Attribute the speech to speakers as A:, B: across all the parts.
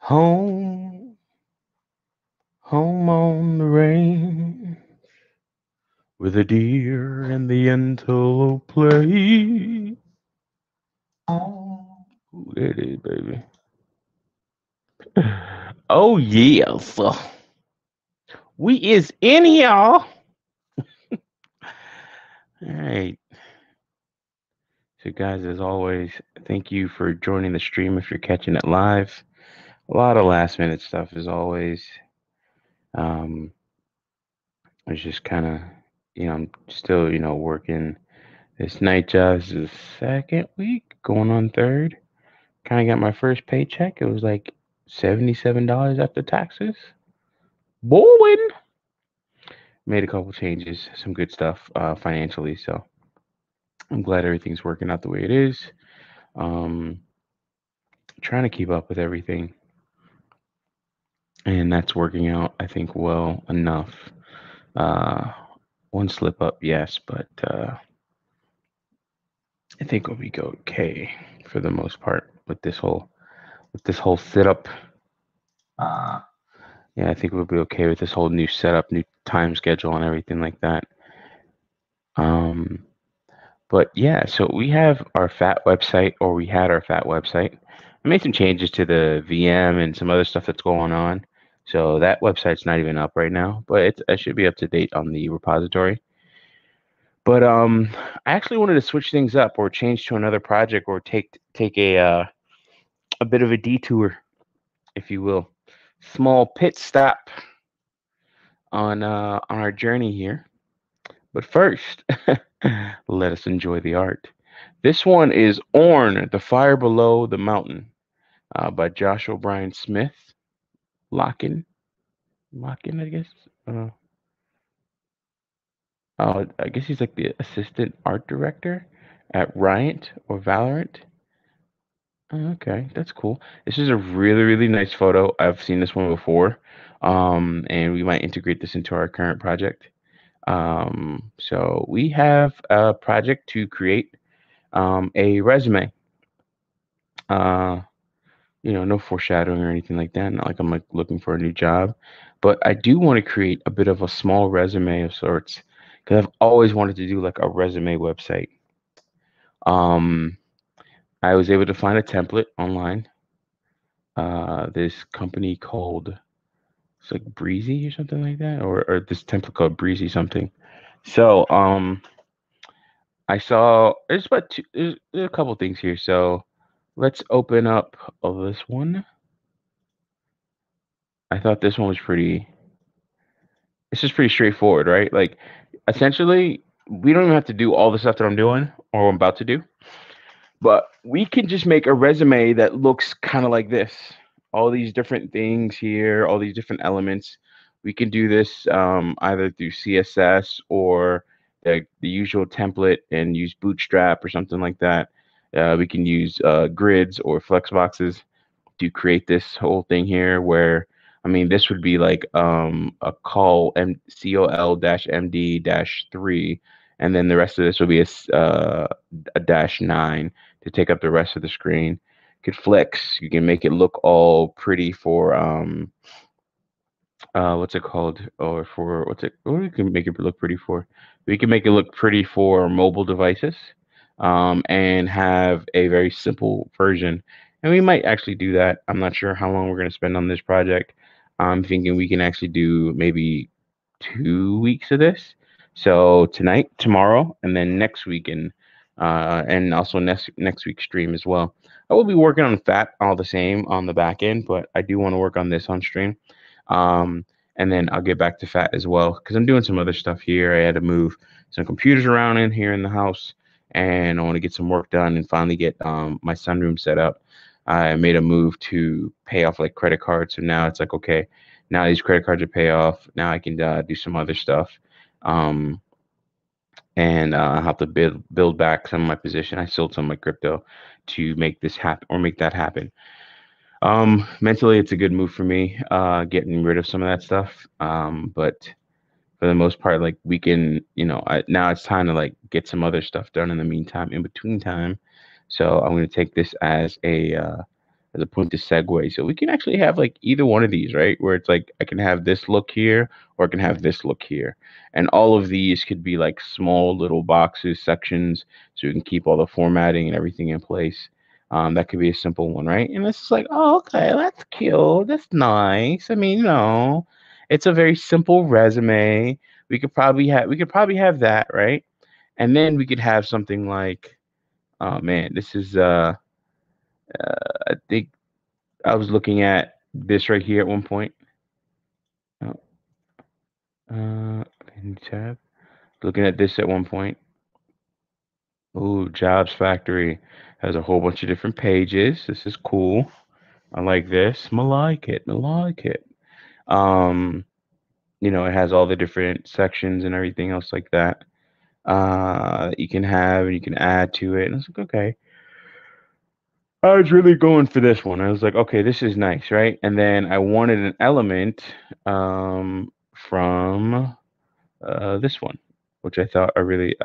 A: Home, home on the range, where the deer and the antelope play. Ooh, there it is, baby. Oh yes, we is in here. All right. So, guys, as always, thank you for joining the stream. If you're catching it live, a lot of last minute stuff as always. Um, it's just kind of, I'm still, working this night job. This is the second week, going on third. Kind of got my first paycheck. It was like $77 after taxes. Boy, made a couple changes, some good stuff financially. So I'm glad everything's working out the way it is. Um, trying to keep up with everything, and that's working out, I think, well enough. Uh, one slip up, yes, but I think we'll be okay for the most part with this whole setup. Uh, yeah, I think we'll be okay with this whole new setup, new time schedule, and everything like that. Um, but yeah, so we have our FAT website, or we had our FAT website. I made some changes to the VM and some other stuff that's going on. So that website's not even up right now, but it should be up to date on the repository. But I actually wanted to switch things up, or change to another project, or take a bit of a detour, if you will, small pit stop on our journey here. But first, let us enjoy the art. This one is Orn, The Fire Below the Mountain, by Josh O'Brien Smith. Lockin, Lockin, I guess. Uh, I guess he's like the assistant art director at Riot or Valorant. Oh, okay, that's cool. This is a really, really nice photo. I've seen this one before, and we might integrate this into our current project. So we have a project to create a resume. Uh, no foreshadowing or anything like that. Not like I'm like looking for a new job, but I do want to create a bit of a small resume of sorts because I've always wanted to do like a resume website. Um, I was able to find a template online. This company called it's like Breezy or something like that, or this template called Breezy something. So I saw there's a couple things here. So let's open up this one. I thought this one was pretty. It's just pretty straightforward, right? Like essentially, we don't even have to do all the stuff that I'm doing or I'm about to do, but we can just make a resume that looks kind of like this. All these different things here, all these different elements. We can do this either through CSS or the usual template and use Bootstrap or something like that. We can use grids or flexboxes to create this whole thing here where I mean this would be like a col dash md dash 3, and then the rest of this will be a dash 9 to take up the rest of the screen. You could flex, you can make it look all pretty for what's it called, or for what's it what we can make it look pretty for, we can make it look pretty for mobile devices, and have a very simple version, and we might actually do that. I'm not sure how long we're going to spend on this project. I'm thinking we can actually do maybe 2 weeks of this, so tonight, tomorrow, and then next weekend, and also next week's stream as well. I will be working on fat all the same on the back end, but I do want to work on this on stream. um, and then I'll get back to fat as well because I'm doing some other stuff here. I had to move some computers around in here in the house, and I want to get some work done and finally get my sunroom set up. I made a move to pay off like credit cards, so now it's like okay, now these credit cards are pay off. Now I can do some other stuff, um, and I have to build back some of my position. I sold some of my crypto to make this happen or make that happen. Mentally, it's a good move for me, getting rid of some of that stuff. But for the most part, like we can, now it's time to like get some other stuff done in the meantime, in between time. So I'm going to take this as as a point to segue. So we can actually have like either one of these, right? Where it's like I can have this look here or I can have this look here. And all of these could be like small little boxes, sections, so you can keep all the formatting and everything in place. That could be a simple one, right? And it's just like, oh, okay, that's cute. That's nice. I mean, it's a very simple resume. We could probably have that, right? And then we could have something like, oh man, this is I think I was looking at this right here at one point. Oh, in tab. Looking at this at one point. Ooh, Jobs Factory has a whole bunch of different pages. This is cool. I like this. I like it. I like it. Um, it has all the different sections and everything else like that. That you can have and you can add to it. And it's like, okay. I was really going for this one. I was like, okay, this is nice, right? And then I wanted an element from this one, which I really,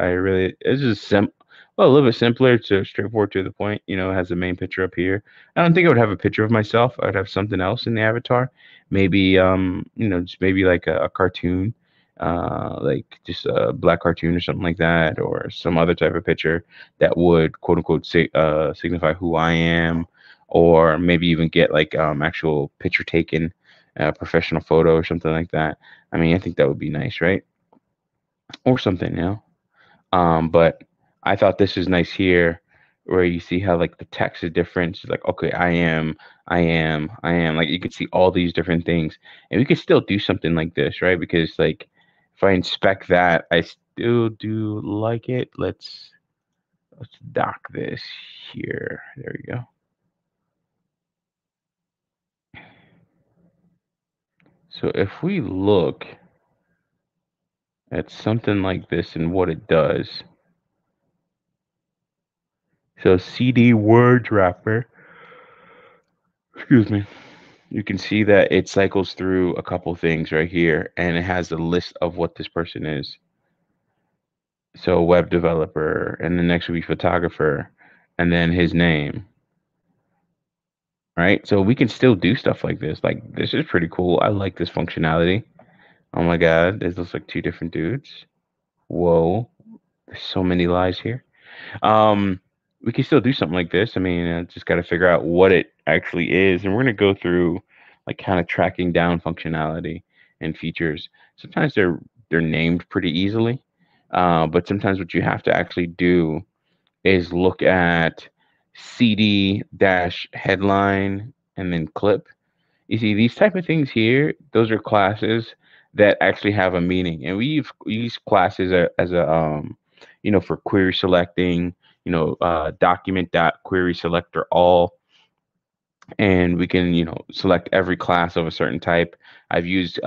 A: it's just well, a little bit simpler, to straightforward to the point. It has the main picture up here. I don't think I would have a picture of myself. I'd have something else in the avatar. Maybe, just maybe like a cartoon, like just a black cartoon or something like that, or some other type of picture that would quote unquote signify who I am, or maybe even get like actual picture taken, professional photo or something like that. I mean, I think that would be nice, right? Or something, but I thought this is nice here, where you see how like the text is different. It's like, okay, I am. Like you could see all these different things, and we could still do something like this, right? Because like if I inspect that, I still do like it. Let's dock this here. There we go. So if we look at something like this and what it does, so CD word wrapper, excuse me. You can see that it cycles through a couple things right here, and it has a list of what this person is. So web developer, and the next would be photographer, and then his name, right? So we can still do stuff like this. Like this is pretty cool. I like this functionality. Oh my God, this looks like two different dudes. Whoa, there's so many lies here. Um, we can still do something like this. I mean, just got to figure out what it actually is, and we're gonna go through like kind of tracking down functionality and features. Sometimes they're named pretty easily, but sometimes what you have to actually do is look at CD dash headline and then clip. You see, these type of things here, those are classes that actually have a meaning, and we use classes as a for query selecting. Document dot query selector all, and we can select every class of a certain type. I use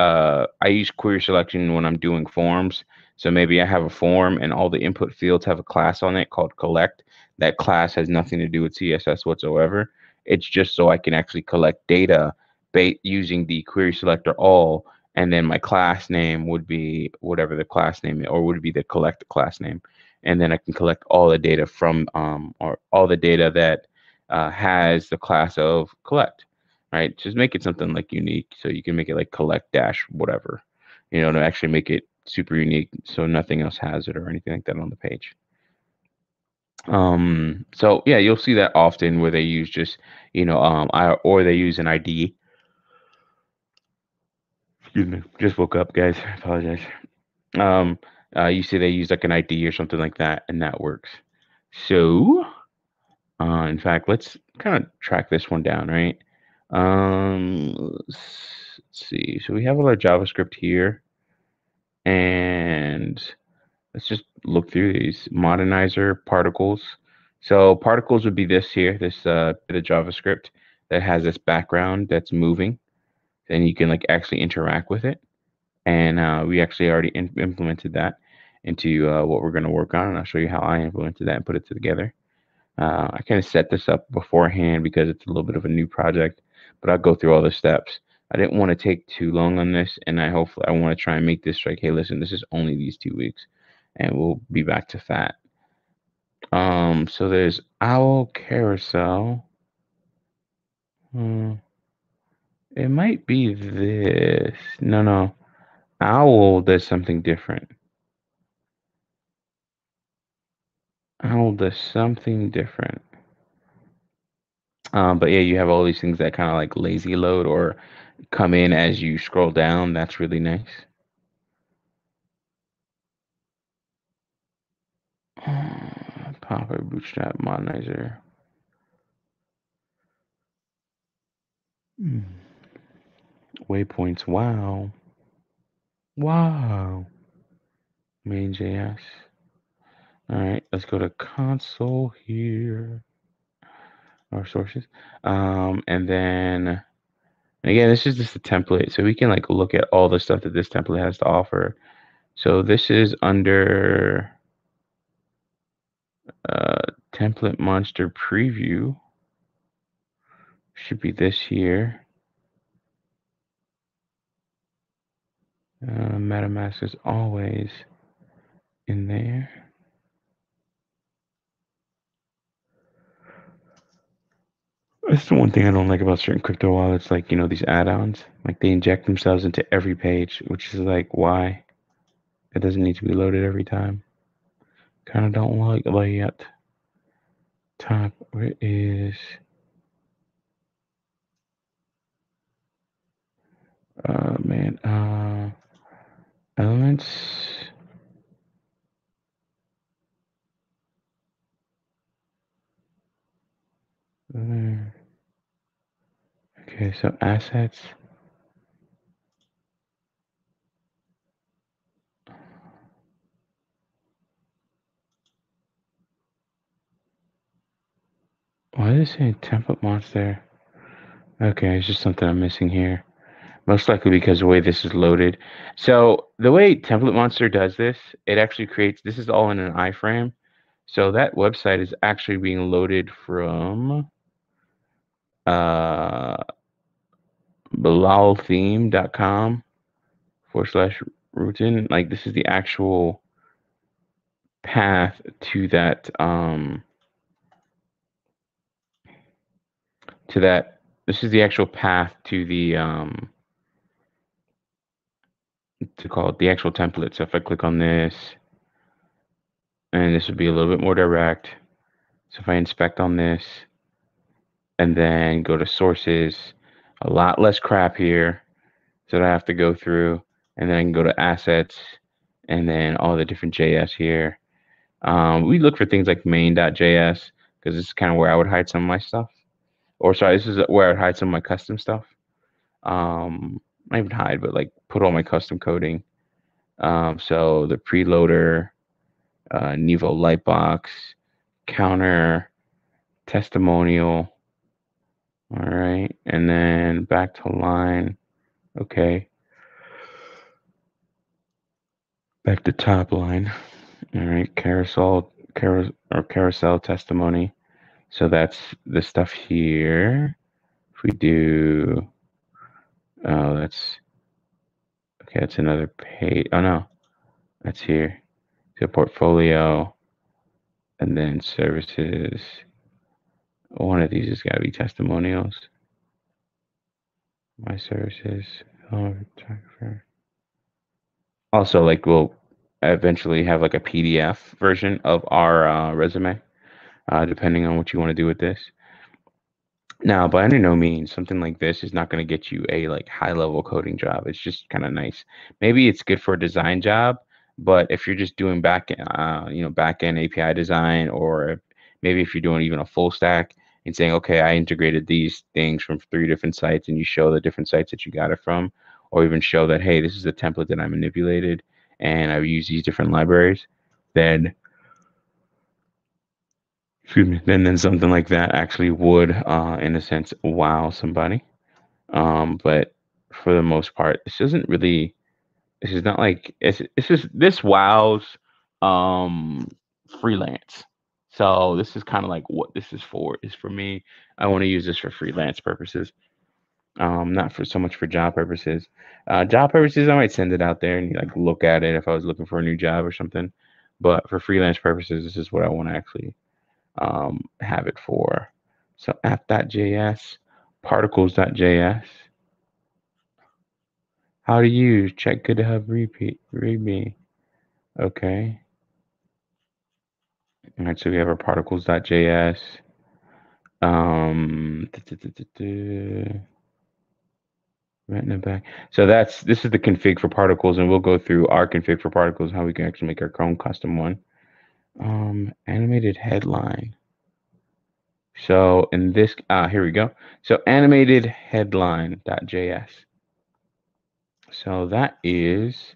A: query selection when I'm doing forms. So maybe I have a form and all the input fields have a class on it called collect. That class has nothing to do with CSS whatsoever. It's just so I can actually collect data using the query selector all, and then my class name would be whatever the class name is, or would be the collect class name, and then I can collect all the data from or all the data that has the class of collect, right? Just make it something like unique. So you can make it like collect dash whatever, to actually make it super unique so nothing else has it or anything like that on the page. So yeah, you'll see that often where they use just, or they use an ID. Excuse me. Just woke up, guys. I apologize. Um, you see they use like an ID or something like that, and that works. So, in fact, let's kind of track this one down, right? Let's see. So we have all our JavaScript here, and let's just look through these. Modernizer, particles. So particles would be this here, this bit of JavaScript that has this background that's moving. Then you can like actually interact with it, and we actually already implemented that into what we're going to work on, and I'll show you how I implemented that and put it together. I kind of set this up beforehand because it's a little bit of a new project, but I'll go through all the steps. I didn't want to take too long on this, and I want to try and make this like, hey, listen, this is only these 2 weeks, and we'll be back to that. So there's owl carousel. Hmm. It might be this. No, no. Owl does something different. Owl does something different. But yeah, you have all these things that kind of like lazy load or come in as you scroll down. That's really nice. Pop-up Bootstrap Modernizer. Hmm. Waypoints. Wow. Wow. Main.js. All right, let's go to console here. Our sources. And then again, this is just a template, so we can like look at all the stuff that this template has to offer. So this is under template monster preview. Should be this here. MetaMask is always in there. That's the one thing I don't like about certain crypto wallets, like, these add-ons. Like, they inject themselves into every page, which is like, why? It doesn't need to be loaded every time. Kind of don't like it. Top, where is, man, elements. Okay, so assets. Why is it saying template monster? Okay, it's just something I'm missing here. Most likely because the way this is loaded. So the way Template Monster does this, it actually creates, this is all in an iframe. So that website is actually being loaded from uh, bilaltheme.com/routen. Like, this is the actual path to that, this is the actual path to to call it the actual template. So if I click on this, and this would be a little bit more direct. So if I inspect on this and then go to sources, a lot less crap here so that I have to go through, and then I can go to assets and then all the different JS here. We look for things like main.js because this is kind of where I would hide some of my stuff. Or sorry, this is where I would hide some of my custom stuff. Not even hide, but like put all my custom coding. So the preloader, Nevo Lightbox, counter, testimonial. All right, and then back to line. Okay, back to top line. All right, carousel testimony. So that's the stuff here. If we do, oh, that's okay. That's another page. Oh no, that's here. So portfolio, and then services. One of these has got to be testimonials. My services. Oh, photographer. Also, like we'll eventually have like a PDF version of our resume, depending on what you want to do with this. Now, by any no means, something like this is not going to get you a like high level coding job. It's just kind of nice. Maybe it's good for a design job, but if you're just doing back end API design, or maybe if you're doing even a full stack and saying, okay, I integrated these things from 3 different sites, and you show the different sites that you got it from, or even show that, hey, this is a template that I manipulated and I use these different libraries, then excuse me, then something like that actually would, in a sense, wow somebody. But for the most part, this isn't really. This is not like this wows um freelance. So this is kind of like what this is for. Is for me. I want to use this for freelance purposes. Not for so much for job purposes. Job purposes, I might send it out there and like look at it if I was looking for a new job or something. But for freelance purposes, this is what I want to actually have it for. So app.js. particles.js. How to use, check GitHub readme. Okay. All right, so we have our particles.js. Right in the back. So this is the config for particles, and we'll go through our config for particles, how we can actually make our Chrome custom one. Animated headline. So in this, here we go. So animated headline.js. So that is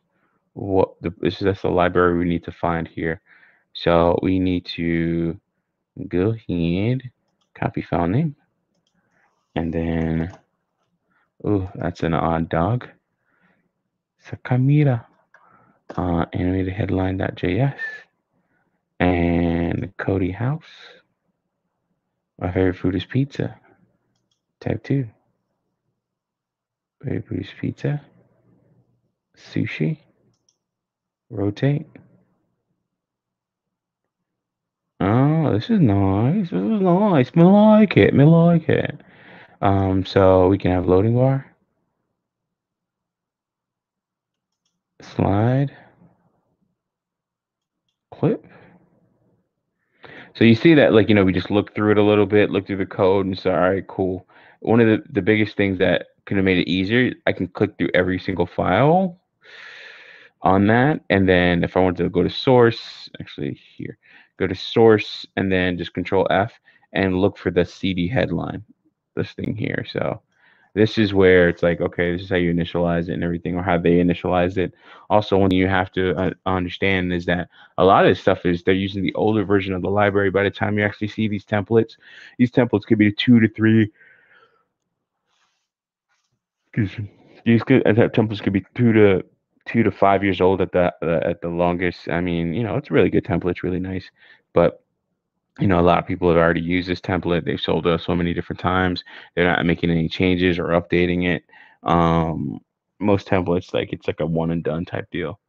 A: that's the library we need to find here. So we need to go ahead, copy file name, and then, oh, that's an odd dog. Sakamira, animated headline.js, and Cody House. My favorite food is pizza. Type 2. Favorite food is pizza. Sushi. Rotate. Oh, this is nice. This is nice. Me like it. Me like it. So we can have loading bar. Slide. Clip. So you see that, like, we just look through it a little bit, look through the code, and say, all right, cool. One of the biggest things that could have made it easier, I can click through every single file on that. And then if I want to go to source, actually here, go to source and then just control F and look for the CD headline, this thing here. So this is where it's like, okay, this is how you initialize it and everything, or how they initialize it. Also, one thing you have to understand is that a lot of this stuff is they're using the older version of the library. By the time you actually see these templates could be 2 to 3. Excuse me. Templates could be 2 to 5 years old at the longest. I mean, it's a really good template. It's really nice, but a lot of people have already used this template. They've sold us so many different times. They're not making any changes or updating it. Most templates, like, it's like a one and done type deal.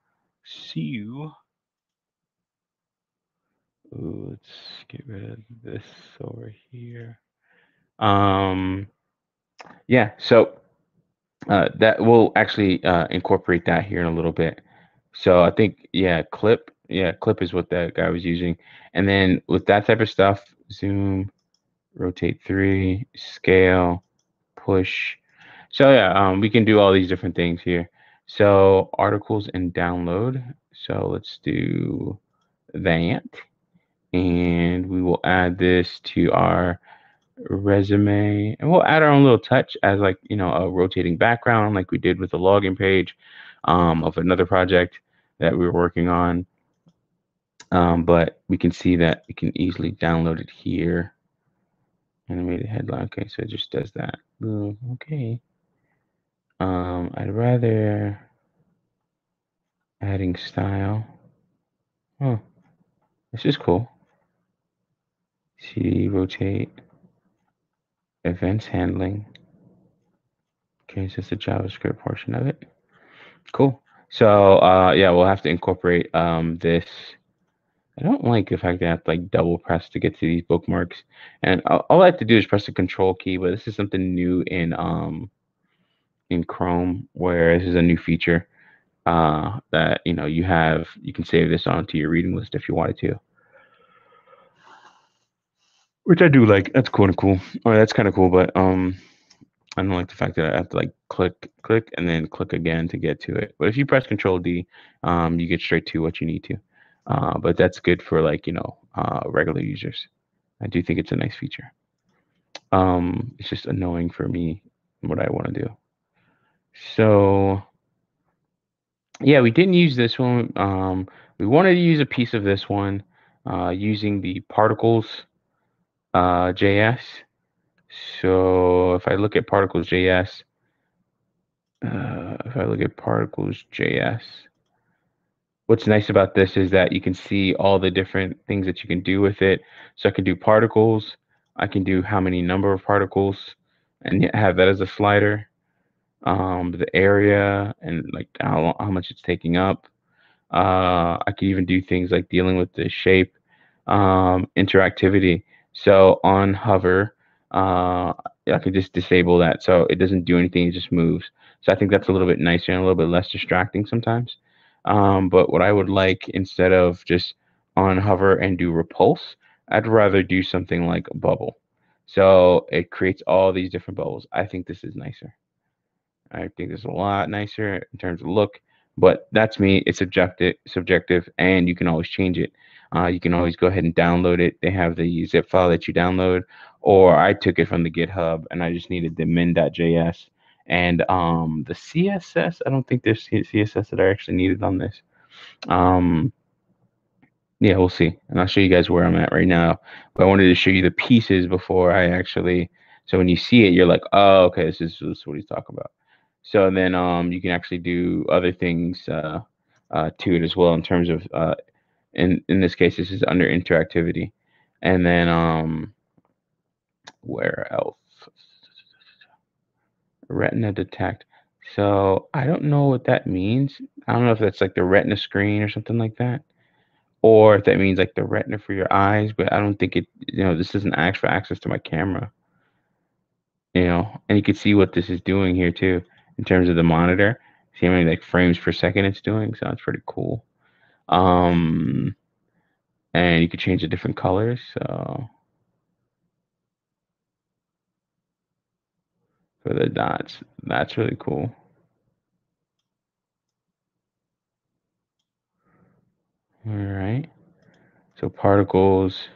A: See you. Ooh, let's get rid of this over here. Yeah. So that we'll actually incorporate that here in a little bit. So I think, clip is what that guy was using. And then with that type of stuff, zoom, rotate 3, scale, push. So we can do all these different things here. So articles and download. So let's do that. And we will add this to our resume, and we'll add our own little touch as, like, a rotating background like we did with the login page of another project that we were working on. But we can see that we can easily download it here. Animated headline. Okay, so it just does that. Okay. I'd rather adding style. Oh, this is cool. CD rotate. Events handling. Okay, so it's the JavaScript portion of it. Cool. So we'll have to incorporate this. I don't like the fact that I have to, like, double press to get to these bookmarks. And all I have to do is press the control key, but this is something new in Chrome, where this is a new feature that you can save this onto your reading list if you wanted to. Which I do like. That's cool. Or that's kind of cool, but I don't like the fact that I have to, like, click, and then click again to get to it. But if you press Control D, you get straight to what you need to. But that's good for, like, regular users. I do think it's a nice feature. It's just annoying for me what I want to do. So yeah, we didn't use this one. We wanted to use a piece of this one using the particles JS. So if I look at particles.js, what's nice about this is that you can see all the different things that you can do with it. So I can do particles, I can do how many number of particles, and have that as a slider. The area and, like, how much it's taking up. I could even do things like dealing with the shape, interactivity. So on hover, I could just disable that so it doesn't do anything, it just moves. So I think that's a little bit nicer and a little bit less distracting sometimes. But what I would like, instead of just on hover and do repulse, I'd rather do something like bubble. So it creates all these different bubbles. I think this is nicer. I think it's a lot nicer in terms of look, but that's me. It's subjective, and you can always change it. You can always go ahead and download it. They have the zip file that you download, or I took it from the GitHub, and I just needed the min.js and the CSS. I don't think there's CSS that I actually needed on this. Um, yeah, we'll see. And I'll show you guys where I'm at right now. But I wanted to show you the pieces before I actually. So when you see it, you're like, oh, okay, this is what he's talking about. So then you can actually do other things to it as well in terms of in this case, this is under interactivity. And then where else? Retina detect. So I don't know what that means. I don't know if that's like the retina screen or something like that, or if that means like the retina for your eyes, but I don't think it, this doesn't ask for access to my camera, and you can see what this is doing here too, in terms of the monitor. See how many like frames per second it's doing, so that's pretty cool. Um, and you can change the different colors, so for the dots, that's really cool. All right, so particles,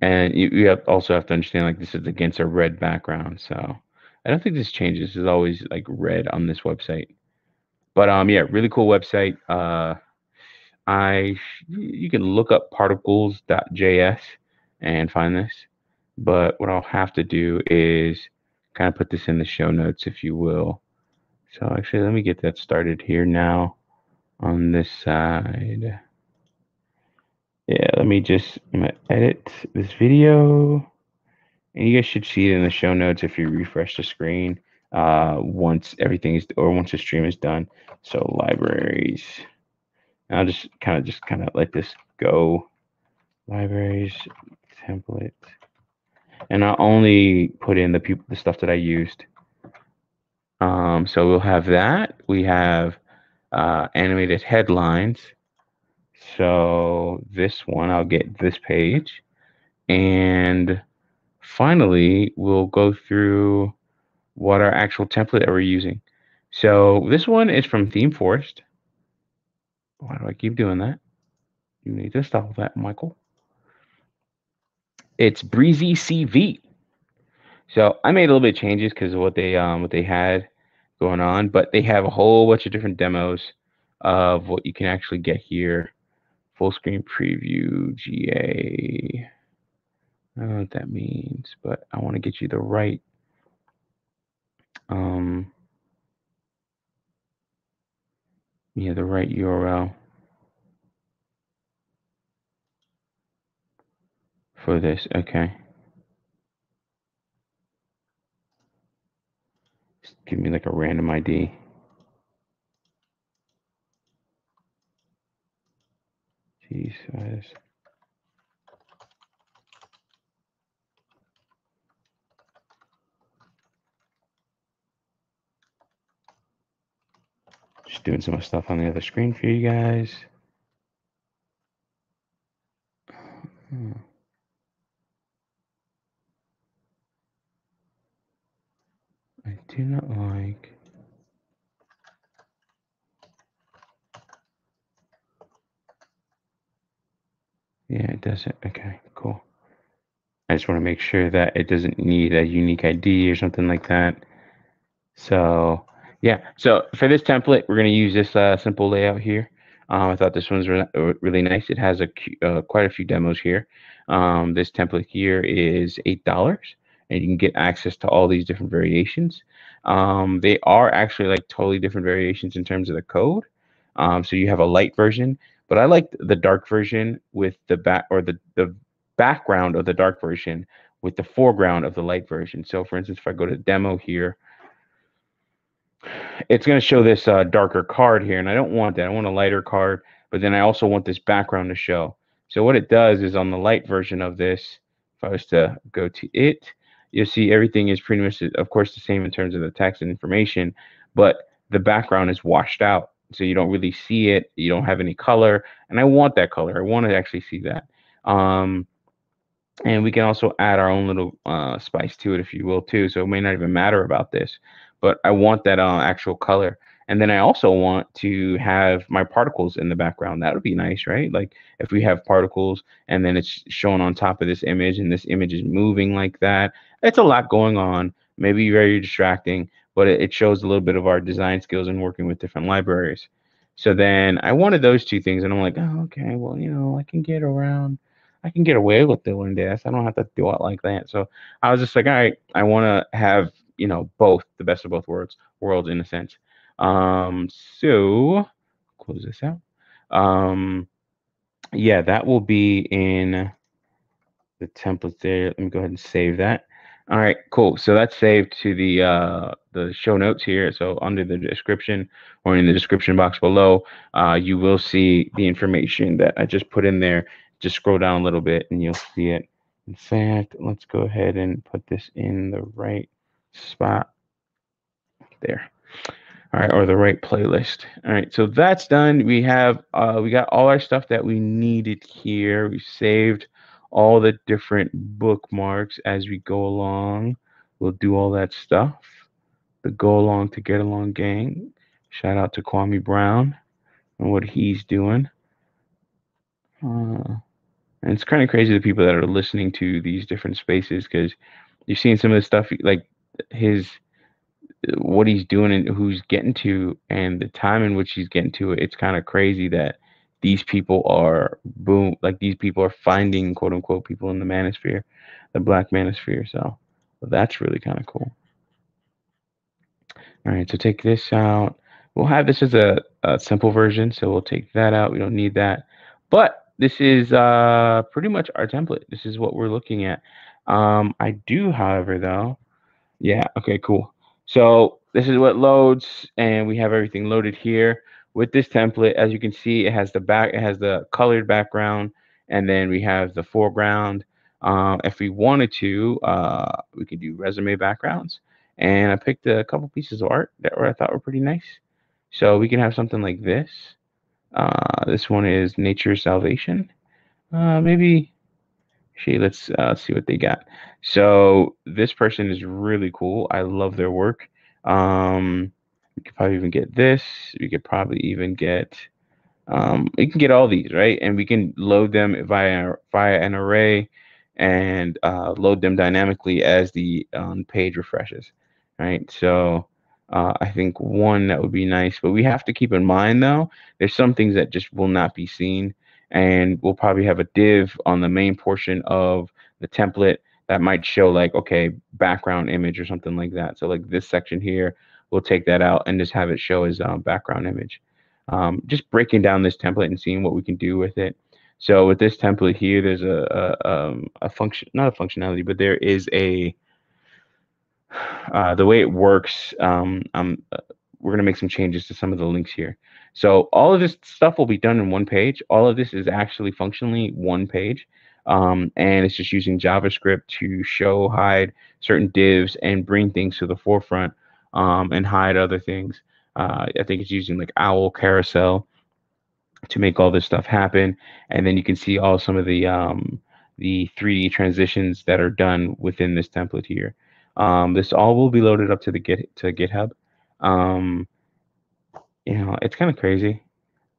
A: and you also have to understand like this is against a red background, so I don't think this changes. This is always like red on this website. But yeah, really cool website. You can look up particles.js and find this. But what I'll have to do is kind of put this in the show notes, if you will. So actually, let me get that started here now on this side. Yeah, I'm gonna edit this video, and you guys should see it in the show notes if you refresh the screen once once the stream is done. So libraries. I'll just kind of let this go. Libraries, template, and I'll only put in the stuff that I used. So we'll have that. We have animated headlines. So this one, I'll get this page, and finally, we'll go through what our actual template that we're using. So this one is from Theme Forest. Why do I keep doing that? You need to stop that, Michael. It's Breezy CV. So I made a little bit of changes because of what they had going on, but they have a whole bunch of different demos of what you can actually get here. Full screen preview, GA. I don't know what that means, but I want to get you the right the right URL for this. Okay. Just give me like a random ID. Jesus. Just doing some stuff on the other screen for you guys. I do not like. Yeah, it doesn't. Okay, cool. I just want to make sure that it doesn't need a unique ID or something like that. So yeah, so for this template, we're going to use this simple layout here. I thought this one's really nice. It has quite a few demos here. This template here is $8, and you can get access to all these different variations. They are actually like totally different variations in terms of the code. So you have a light version, but I like the dark version with the background of the dark version with the foreground of the light version. So for instance, if I go to demo here, it's going to show this darker card here, and I don't want that. I want a lighter card, but then I also want this background to show. So what it does is on the light version of this, if I was to go to it, you'll see everything is pretty much, of course, the same in terms of the text and information, but the background is washed out. So you don't really see it. You don't have any color. And I want that color. I want to actually see that. Um, and we can also add our own little spice to it, if you will, too. So it may not even matter about this, but I want that actual color. And then I also want to have my particles in the background. That would be nice, right? Like if we have particles and then it's shown on top of this image and this image is moving like that. It's a lot going on, maybe very distracting, but it shows a little bit of our design skills in working with different libraries. So then I wanted those two things, and I'm like, oh, okay, well, I can get away with doing this. I don't have to do it like that. So I was just like, all right, I want to have, both, the best of both worlds in a sense. So close this out. Um, yeah, that will be in the template there. Let me go ahead and save that. All right, cool. So that's saved to the show notes here. So under the description or in the description box below, you will see the information that I just put in there. Just scroll down a little bit and you'll see it. In fact, let's go ahead and put this in the right spot there. All right, or the right playlist. All right, so that's done. We got all our stuff that we needed here. We saved all the different bookmarks as we go along. We'll do all that stuff. The Go Along to Get Along gang. Shout out to Kwame Brown and what he's doing. And it's kind of crazy the people that are listening to these different spaces because you're seeing some of the stuff like his what he's doing and who's getting to and the time in which he's getting to it. It's kind of crazy that these people are these people are finding quote unquote people in the manosphere, the black manosphere. So that's really kind of cool. All right, so take this out. We'll have this as a simple version, so we'll take that out. We don't need that. But this is pretty much our template. This is what we're looking at. I do, however, though, yeah, okay, cool. So this is what loads, and we have everything loaded here with this template. As you can see, it has the colored background, and then we have the foreground. If we wanted to, we could do resume backgrounds, and I picked a couple pieces of art that I thought were pretty nice. So we can have something like this. This one is Nature's Salvation. Maybe let's see what they got. So this person is really cool. I love their work. We could probably even get this. We could probably even get you can get all these, right? And we can load them via an array and load them dynamically as the page refreshes, right? So I think one that would be nice, but we have to keep in mind though, there's some things that just will not be seen, and we'll probably have a div on the main portion of the template that might show like, okay, background image or something like that. So like this section here, we'll take that out and just have it show as background image. Just breaking down this template and seeing what we can do with it. So with this template here, there's a function, not a functionality, but there is a the way it works. We're gonna make some changes to some of the links here. So all of this stuff will be done in one page. All of this is actually functionally one page. And it's just using JavaScript to show, hide certain divs and bring things to the forefront and hide other things. I think it's using like owl carousel to make all this stuff happen. And then you can see all some of the 3D transitions that are done within this template here. This all will be loaded up to the GitHub. Um, it's kind of crazy,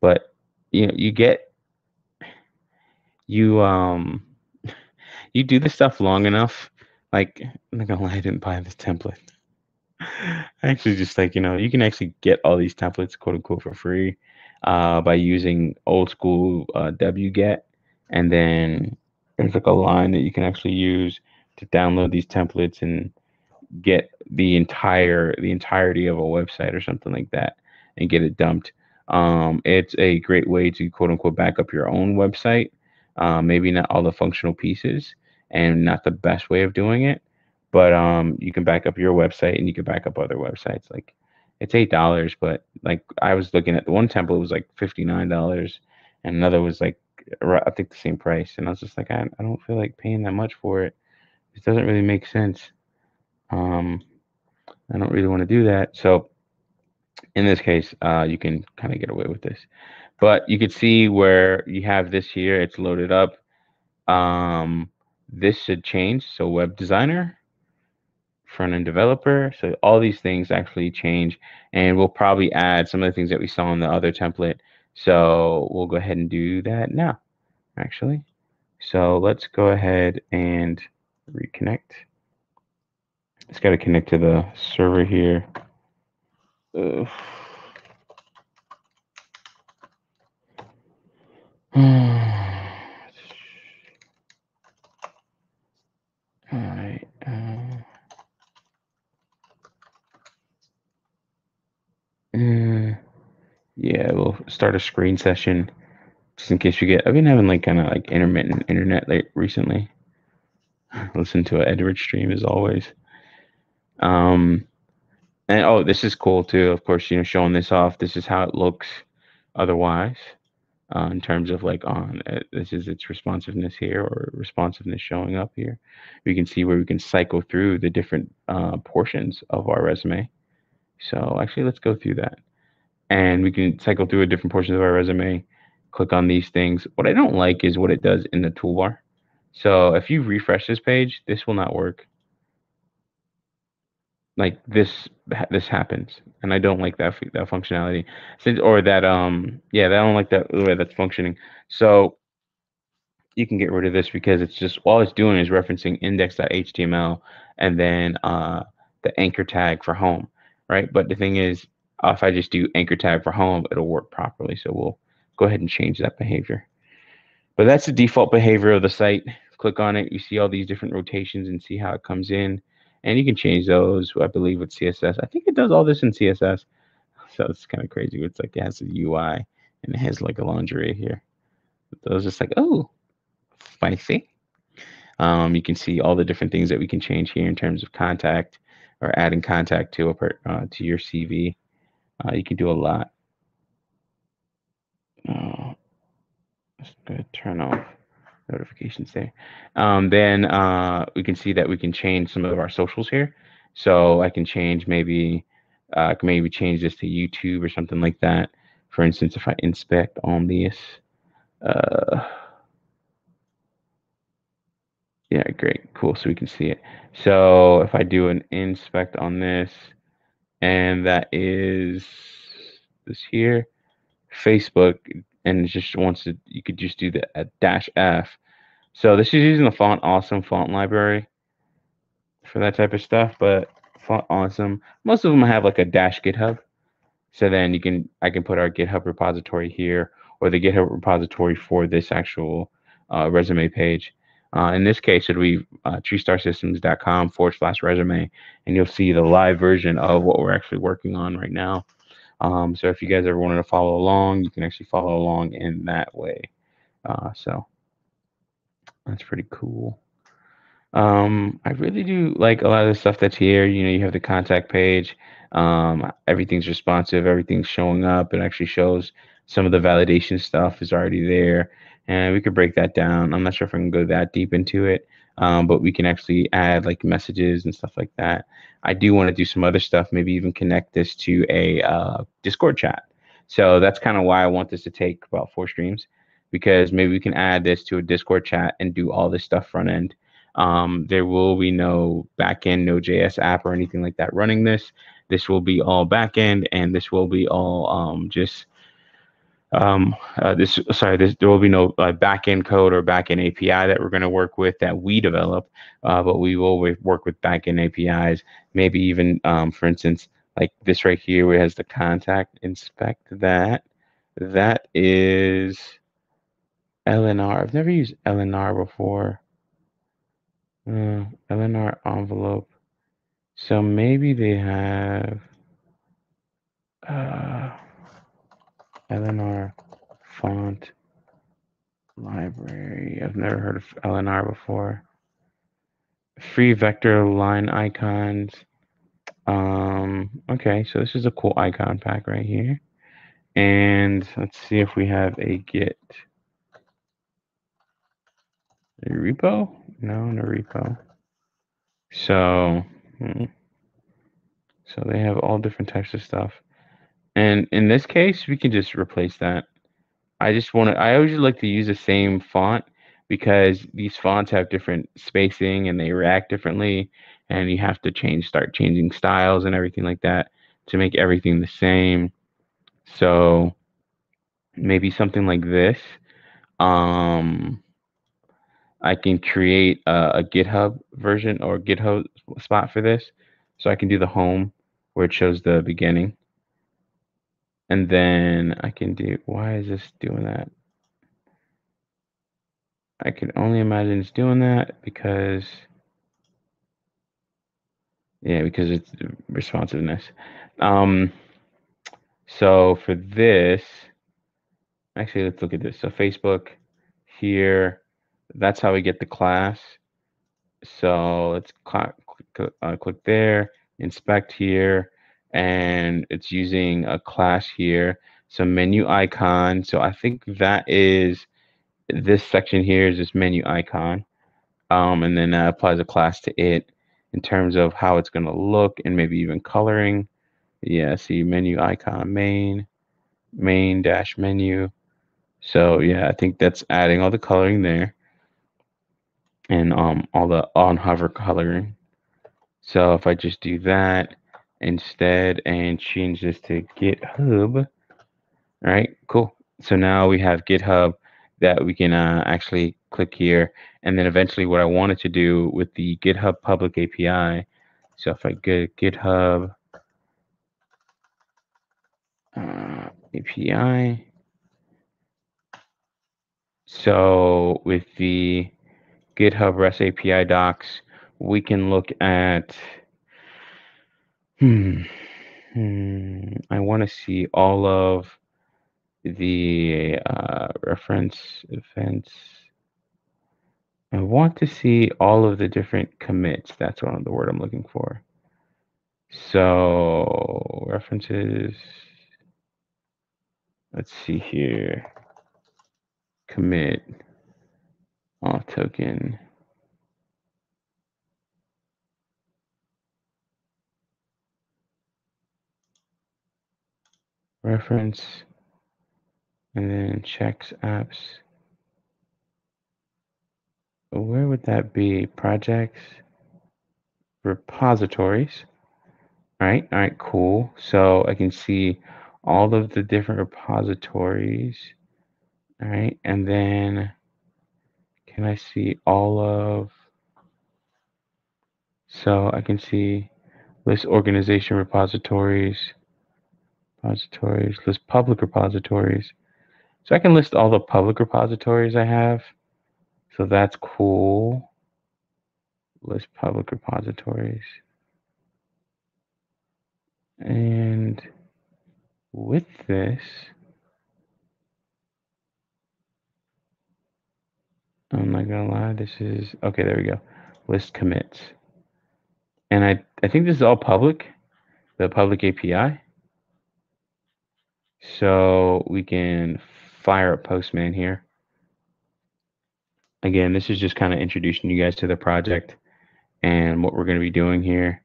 A: but you get you you do this stuff long enough. Like, I'm not gonna lie, I didn't buy this template. I actually just like, you can actually get all these templates, quote unquote, for free by using old school wget. And then there's like a line that you can actually use to download these templates and get the entirety of a website or something like that and get it dumped. It's a great way to quote unquote back up your own website. Maybe not all the functional pieces and not the best way of doing it, but you can back up your website and you can back up other websites. Like it's $8, but like I was looking at the one template was like $59 and another was like I think the same price, and I was just like I don't feel like paying that much for it. It doesn't really make sense. Um, I don't really want to do that. So in this case, you can kind of get away with this. But you could see where you have this here, it's loaded up. Um, this should change. So web designer, front end developer. So all these things actually change, and we'll probably add some of the things that we saw in the other template. So we'll go ahead and do that now, actually. So let's go ahead and reconnect. It's got to connect to the server here. Ugh. All right. Uh, yeah, we'll start a screen session just in case we get. I've been having like kind of like intermittent internet like recently. Listen to an Edward stream as always. Um, and oh, this is cool too. Of course, showing this off. This is how it looks otherwise. In terms of like on this is its responsiveness here or responsiveness showing up here. We can see where we can cycle through the different portions of our resume. So actually, let's go through that. And we can cycle through a different portions of our resume, click on these things. What I don't like is what it does in the toolbar. So if you refresh this page, this will not work. Like this happens, and I don't like that functionality. Since or that yeah, I don't like that the way that's functioning. So you can get rid of this because it's just all it's doing is referencing index.html and then the anchor tag for home, right? But the thing is, if I just do anchor tag for home, it'll work properly. So we'll go ahead and change that behavior. But that's the default behavior of the site. Click on it, you see all these different rotations and see how it comes in. And you can change those, I believe, with CSS. I think it does all this in CSS. So it's kind of crazy. It's like it has a UI and it has like a lingerie here. So I was just like, oh, spicy. You can see all the different things that we can change here in terms of contact or adding contact to to your CV. You can do a lot. Uh, let's go ahead and turn off notifications there. Then we can see that we can change some of our socials here. So I can change I can maybe change this to YouTube or something like that. For instance, if I inspect on this, uh, yeah, great, cool. So we can see it. So if I do an inspect on this, and that is this here, Facebook, and it just wants to, you could just do the dash F. So this is using the Font Awesome font library for that type of stuff, but Font Awesome, most of them have like a dash GitHub. So then I can put our GitHub repository here or the GitHub repository for this actual resume page. In this case, it'll be treestarsystems.com/resume, and you'll see the live version of what we're actually working on right now. So if you guys ever wanted to follow along, you can actually follow along in that way. So that's pretty cool. I really do like a lot of the stuff that's here. You have the contact page. Everything's responsive, everything's showing up. It actually shows some of the validation stuff is already there. And we could break that down. I'm not sure if I can go that deep into it. But we can actually add like messages and stuff like that. I do want to do some other stuff, maybe even connect this to a Discord chat. So that's kind of why I want this to take about 4 streams, because maybe we can add this to a Discord chat and do all this stuff front end. There will be no backend Node.js app or anything like that running this. This will be all backend, and this will be all just there will be no backend code or backend API that we're going to work with that we develop, but we will work with backend APIs. Maybe even, for instance, like this right here, where it has the contact inspect that is LNR. I've never used LNR before. LNR envelope. So maybe they have uh, LNR font library. I've never heard of LNR before. Free vector line icons. Okay, so this is a cool icon pack right here. And let's see if we have a Git. A repo? No repo. So Mhm. So they have all different types of stuff. And in this case, we can just replace that. I always like to use the same font because these fonts have different spacing and they react differently. And you have to start changing styles and everything like that to make everything the same. So maybe something like this. Um, I can create a GitHub version or GitHub spot for this. So I can do the home where it shows the beginning. And then I can do, why is this doing that? I can only imagine it's doing that because, yeah, because it's responsiveness. Um, so for this, actually, let's look at this. So Facebook here, that's how we get the class. So let's click there, inspect here, and it's using a class here. So menu icon. So I think that is this section here is this menu icon. And then that applies a class to it in terms of how it's going to look and maybe even coloring. Yeah, see menu icon main dash menu. So yeah, I think that's adding all the coloring there and all the on hover coloring. So if I just do that instead and change this to GitHub, all right, cool. So now we have GitHub that we can actually click here. And then eventually what I wanted to do with the GitHub public API. So if I go GitHub API, so with the GitHub REST API docs, we can look at, I want to see all of the reference events. I want to see all of the different commits. That's what the word I'm looking for. So references, let's see here. Commit, auth token, reference, and then checks apps. Where would that be? Projects, repositories. All right, cool. So I can see all of the different repositories. All right, and then can I see all of, so I can see list organization repositories, list public repositories. So I can list all the public repositories I have. So that's cool. List public repositories. And with this, I'm not gonna lie, this is, okay, there we go. List commits. And I think this is all public, the public API. So we can fire up Postman here. Again, this is just kind of introducing you guys to the project and what we're going to be doing here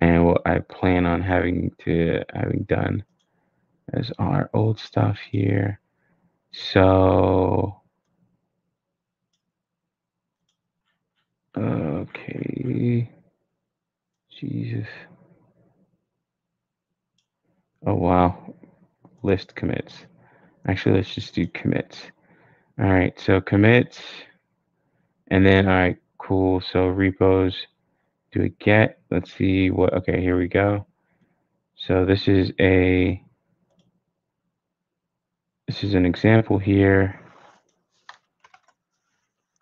A: and what I plan on having done as our old stuff here. So, okay, Jesus. Oh, wow. List commits. Actually, let's just do commits. All right, so commits, and then, all right, cool. So repos, do a get. Let's see what, okay, here we go. So this is an example here.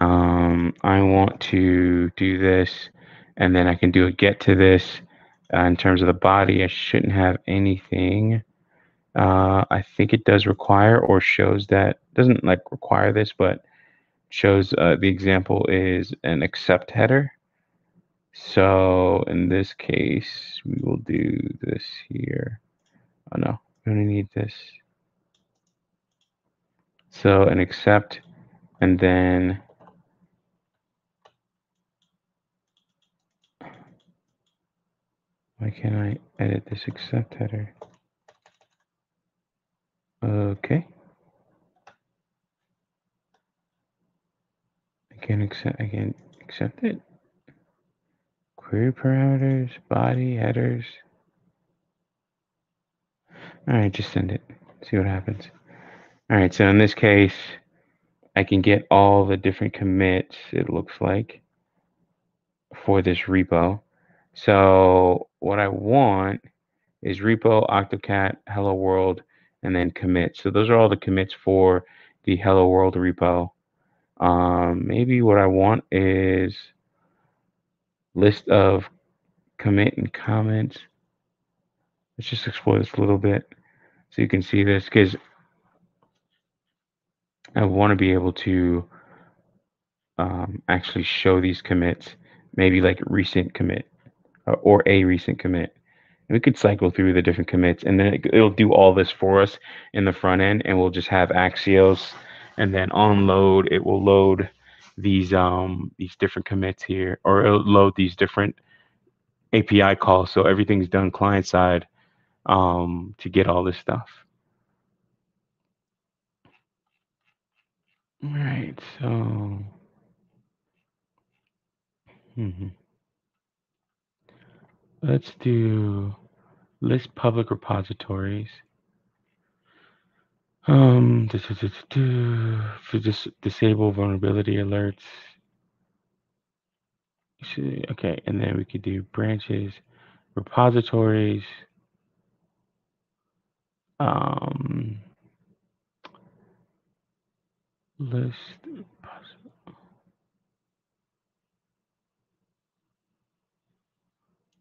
A: I want to do this, and then I can do a get to this. In terms of the body, I shouldn't have anything. I think it does require or shows that, doesn't like require this, but shows the example is an accept header. So in this case, we will do this here. Oh no, we only need this. So an accept, and then Why can't I edit this accept header? Okay. I can accept it. Query parameters, body, headers. All right, just send it. See what happens. All right, so in this case, I can get all the different commits, it looks like, for this repo. So what I want is repo, octocat, hello world, and then commit. So those are all the commits for the hello world repo. Maybe what I want is list of commit and comments. Let's just explore this a little bit so you can see this, because I want to be able to actually show these commits, maybe like recent commit or a recent commit. And we could cycle through the different commits, and then it'll do all this for us in the front end, and we'll just have Axios, and then on load it will load these different commits here, or it'll load these different API calls. So everything's done client side to get all this stuff. All right, so let's do list public repositories. For disable vulnerability alerts. Okay, and then we could do branches, repositories, list.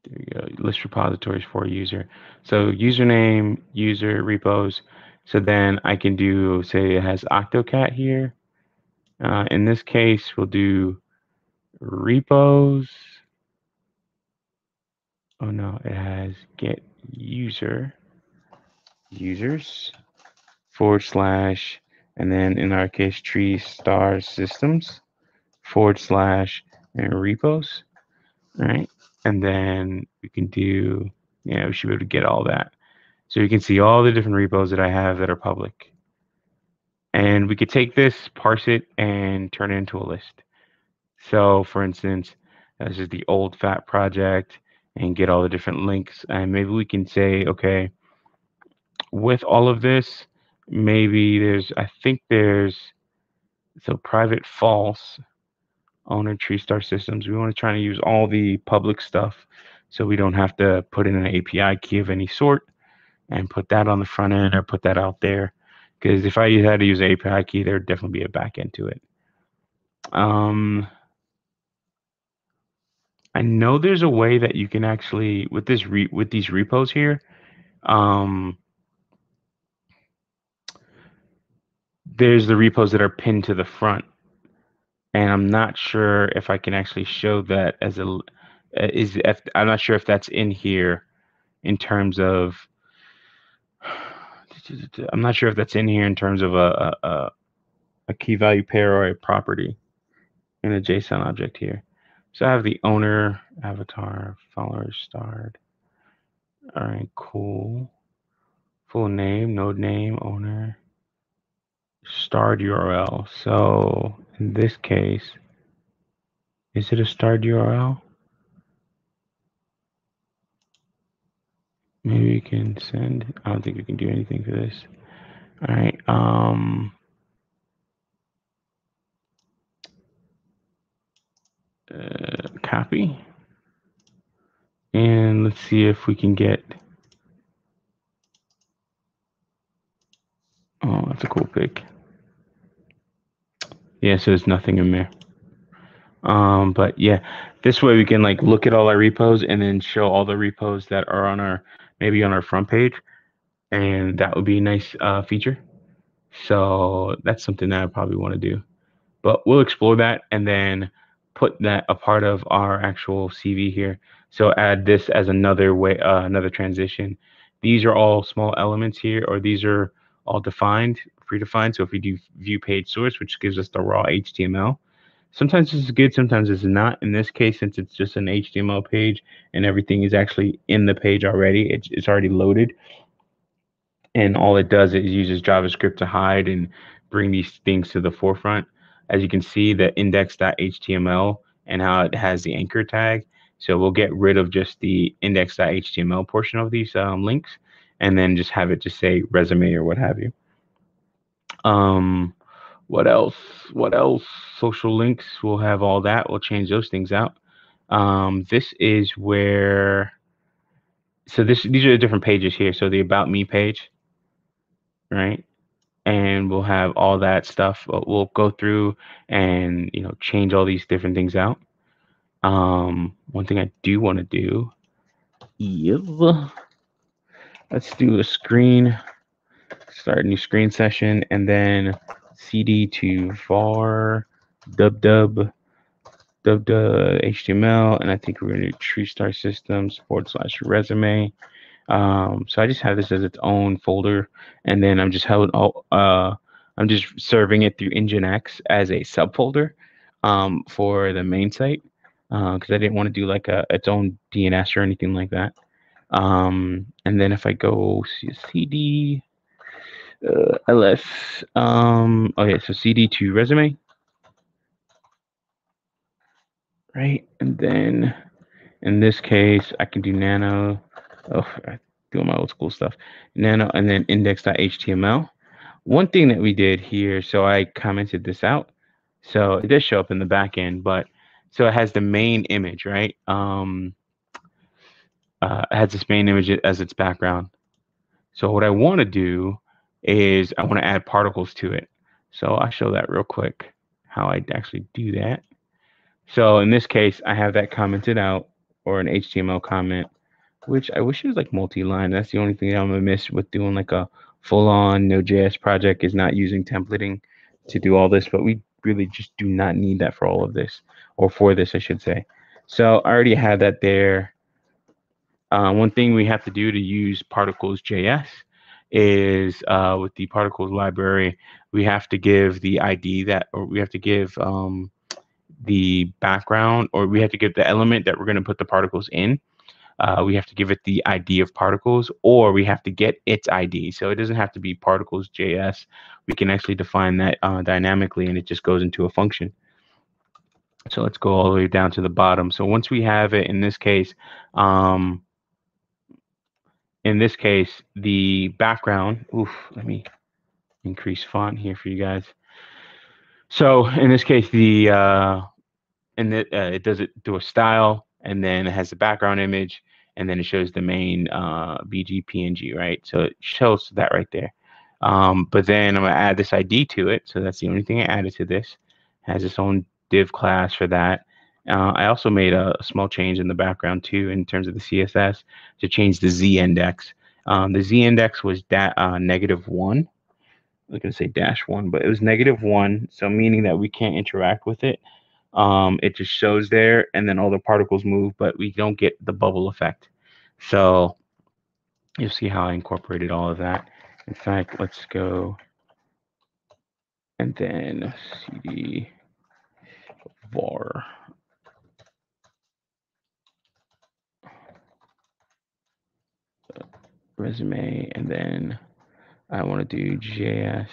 A: There we go. List repositories for user. So username, user, repos. So then I can do, say it has octocat here. In this case, we'll do repos. Oh no, it has get user, users, / and then in our case, treestarsystems, / and repos. All right. And then we can do, yeah, we should be able to get all that. So you can see all the different repos that I have that are public. And we could take this, parse it, and turn it into a list. So for instance, this is the old fat project, and get all the different links. And maybe we can say, okay, with all of this, maybe I think there's, so private false owner TreeStar Systems. We want to try to use all the public stuff so we don't have to put in an API key of any sort and put that on the front end or put that out there. Because if I had to use an API key, there'd definitely be a back end to it. I know there's a way that you can actually, with these repos here, there's the repos that are pinned to the front, and I'm not sure if I can actually show that as a I'm not sure if that's in here in terms of I'm not sure if that's in here in terms of a key value pair or a property in a JSON object here. So I have the owner, avatar, follower, starred. All right, cool. Full name, node name, owner, starred URL. So in this case, is it a starred URL? Maybe we can send. I don't think we can do anything for this. All right. Copy. And let's see if we can get. Oh, that's a cool pic. Yeah, so there's nothing in there. But yeah, this way we can like look at all our repos and then show all the repos that are on our maybe on our front page, and that would be a nice feature. So that's something that I probably want to do. But we'll explore that and then put that a part of our actual CV here. So add this as another way, another transition. These are all small elements here, or these are all defined, predefined. So if we do view page source, which gives us the raw HTML. Sometimes this is good, sometimes it's not. In this case, since it's just an HTML page and everything is actually in the page already, it's already loaded, and all it does is uses JavaScript to hide and bring these things to the forefront. As you can see, the index.html and how it has the anchor tag. So we'll get rid of just the index.html portion of these links, and then just have it just say resume or what have you. Um, what else? What else? Social links. We'll have all that. We'll change those things out. This is where. So these are the different pages here. So the About Me page, right? And we'll have all that stuff. We'll go through and change all these different things out. One thing I do want to do is let's do a screen, start a new screen session, and then cd to var dub HTML, and I think we're gonna do treestarsystems /resume. So I just have this as its own folder, and then I'm just serving it through Nginx as a subfolder for the main site because I didn't want to do like its own DNS or anything like that. And then if I go cd ls, okay, so cd to resume, right, and then in this case I can do nano. Oh, I'm doing my old school stuff. Nano and then index.html. One thing that we did here, so I commented this out. So it does show up in the back end, but so it has the main image, right? It has this main image as its background. So what I want to do is I want to add particles to it. So I'll show that real quick, how I actually do that. So in this case, I have that commented out, or an HTML comment, which I wish it was like multi-line. That's the only thing I'm gonna miss with doing like a full-on Node.js project, is not using templating to do all this, but we really just do not need that for all of this, or for this, I should say. So I already have that there. One thing we have to do to use particles.js is with the particles library, we have to give the ID that, or we have to give the background, or we have to give the element that we're going to put the particles in. We have to give it the ID of particles, or we have to get its ID. So it doesn't have to be particles.js. We can actually define that dynamically, and it just goes into a function. So let's go all the way down to the bottom. So once we have it, in this case, the background, let me increase font here for you guys. So in this case, it does it through a style, and then it has the background image, and then it shows the main BG PNG, right? So it shows that right there. But then I'm gonna add this ID to it. So that's the only thing I added to this. It has its own div class for that. I also made a small change in the background too, in terms of the CSS, to change the Z index. The Z index was -1. I was gonna say -1, but it was -1. So meaning that we can't interact with it. It just shows there, and then all the particles move, but we don't get the bubble effect. So you'll see how I incorporated all of that. In fact, let's go and then cd var resume, and then I want to do JS,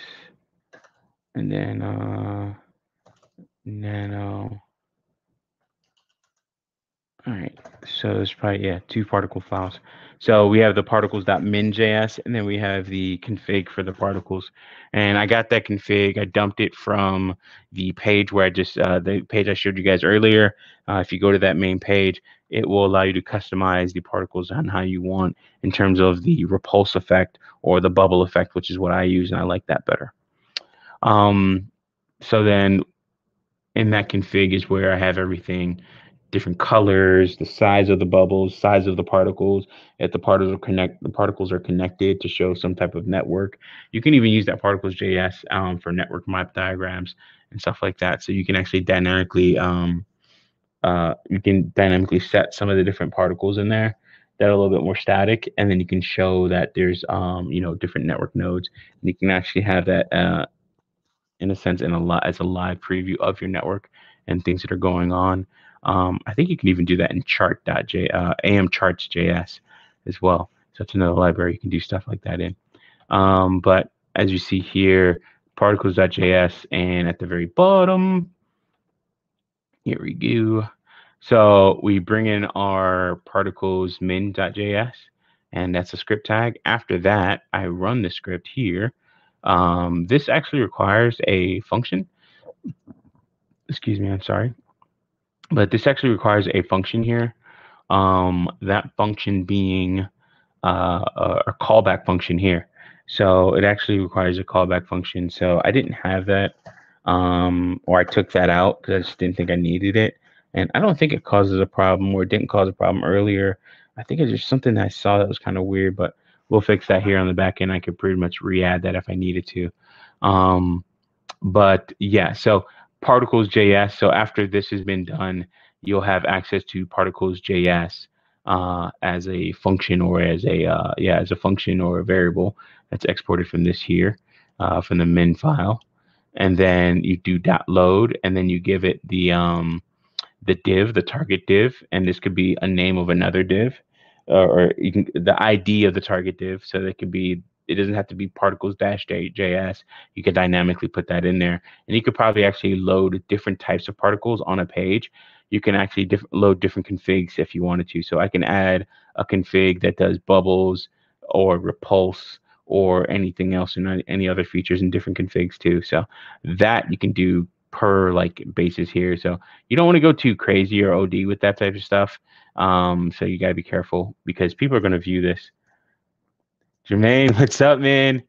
A: and then nano. All right, so there's probably, two particle files. So we have the particles.min.js, and then we have the config for the particles. And I got that config. I dumped it from the page where the page I showed you guys earlier. If you go to that main page, it will allow you to customize the particles on how you want in terms of the repulse effect or the bubble effect, which is what I use, and I like that better. So then in that config is where I have everything, different colors, the size of the bubbles, size of the particles. If the particles are connected to show some type of network. You can even use that particles.js for network map diagrams and stuff like that. So you can actually dynamically set some of the different particles in there that are a little bit more static, and then you can show that there's different network nodes, and you can actually have that in a sense as a live preview of your network, and things that are going on. I think you can even do that in amcharts.js as well. So it's another library you can do stuff like that in. But as you see here, particles.js, and at the very bottom, here we go. So we bring in our particles min.js, and that's a script tag. After that, I run the script here. This actually requires a function. Excuse me, I'm sorry. But this actually requires a function here. That function being a callback function here. So it actually requires a callback function. So I didn't have that, or I took that out because I just didn't think I needed it. And I don't think it causes a problem, or it didn't cause a problem earlier. I think it's just something that I saw that was kind of weird, but we'll fix that here on the back end. I could pretty much re-add that if I needed to. But yeah, so particles.js. So after this has been done, you'll have access to particles.js as a function, or as a as a function or a variable that's exported from this here, from the min file. And then you do dot load, and then you give it the div, the target div, and this could be a name of another div, or you can the ID of the target div. So that could be, it doesn't have to be particles dash JS. You could dynamically put that in there, and you could probably actually load different types of particles on a page. You can actually load different configs if you wanted to. So I can add a config that does bubbles or repulse or anything else, and any other features in different configs too. So that you can do per like basis here. So you don't want to go too crazy or OD with that type of stuff. So you gotta be careful because people are gonna view this. Jermaine, what's up, man?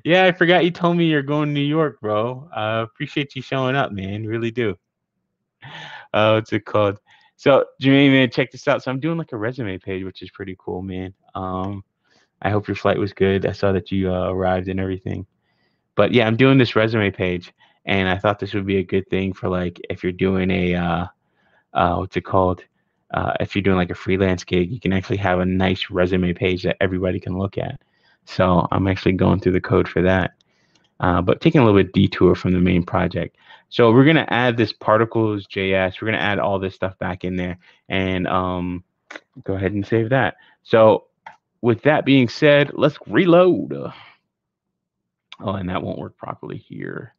A: Yeah, I forgot you told me you're going to New York, bro. Appreciate you showing up, man. Really do. What's it called? So Jermaine, man, check this out. So I'm doing like a resume page, which is pretty cool, man. I hope your flight was good. I saw that you arrived and everything. But yeah, I'm doing this resume page, and I thought this would be a good thing for like if you're doing a what's it called? If you're doing like a freelance gig, you can actually have a nice resume page that everybody can look at. So I'm actually going through the code for that, but taking a little bit detour from the main project. So we're gonna add this particles JS. We're gonna add all this stuff back in there, and go ahead and save that. So with that being said, let's reload. Oh, and that won't work properly here.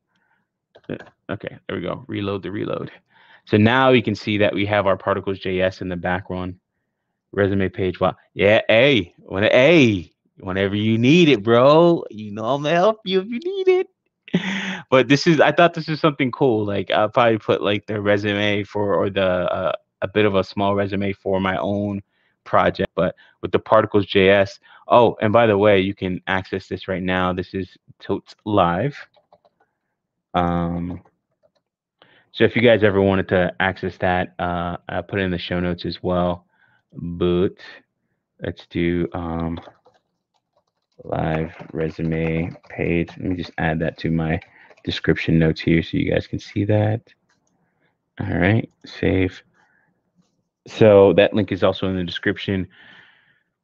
A: Okay, there we go. Reload the reload. So now you can see that we have our particles.js in the background. Resume page. Wow. Yeah, whenever you need it, bro. You know I'm gonna help you if you need it. But I thought this is something cool. Like I'll probably put like the resume for, or the a bit of a small resume for my own project. But with the particles.js. Oh, and by the way, you can access this right now. This is totes live. So if you guys ever wanted to access that, I'll put it in the show notes as well. But let's do live resume page. Let me just add that to my description notes here so you guys can see that. All right, save. So that link is also in the description.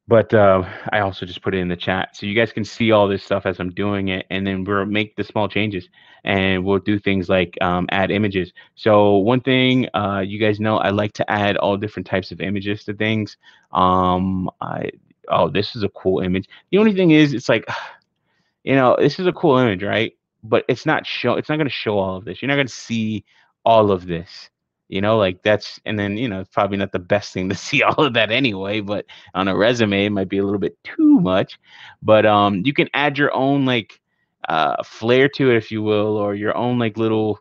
A: But I also just put it in the chat so you guys can see all this stuff as I'm doing it, and then we'll make the small changes, and we'll do things like add images. So one thing you guys know, I like to add all different types of images to things. Oh, this is a cool image. The only thing is, it's like, this is a cool image, right? But it's not going to show all of this. You're not going to see all of this. Like that's, and then, it's probably not the best thing to see all of that anyway, but on a resume, it might be a little bit too much. But you can add your own like flair to it, if you will, or your own like a little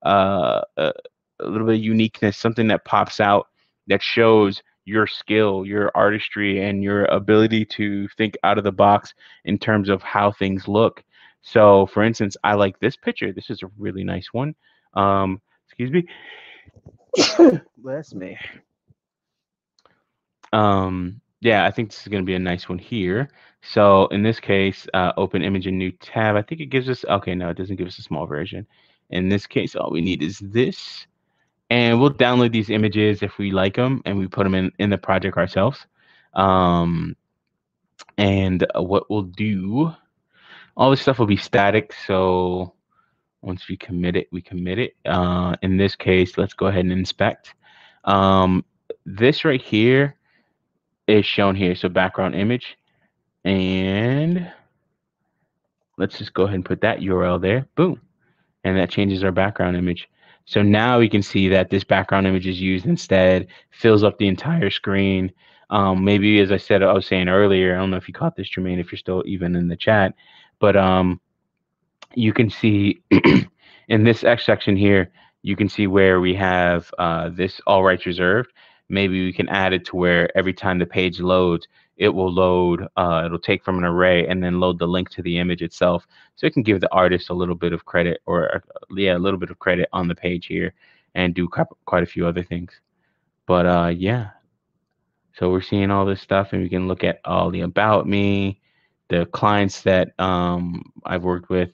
A: bit of uniqueness, something that pops out that shows your skill, your artistry, and your ability to think out of the box in terms of how things look. So, for instance, I like this picture. This is a really nice one. Excuse me. Bless me. Yeah, I think this is going to be a nice one here. So in this case, open image in new tab. I think it gives us, okay, no, it doesn't give us a small version. In this case, all we need is this. And we'll download these images if we like them, and we put them in the project ourselves. And what we'll do, all this stuff will be static. So Once we commit it, we commit it. In this case, let's go ahead and inspect. Um, this right here is shown here. So background image, and let's just go ahead and put that URL there. Boom. And that changes our background image. So now we can see that this background image is used instead, fills up the entire screen. Maybe, as I was saying earlier, I don't know if you caught this, Jermaine, if you're still even in the chat, but you can see in this X section here, you can see where we have this all rights reserved. Maybe we can add it to where every time the page loads, it will load, it'll take from an array and then load the link to the image itself. So it can give the artist a little bit of credit or, yeah, a little bit of credit on the page here and do quite a few other things. But yeah, so we're seeing all this stuff, and we can look at all the about me, the clients that I've worked with,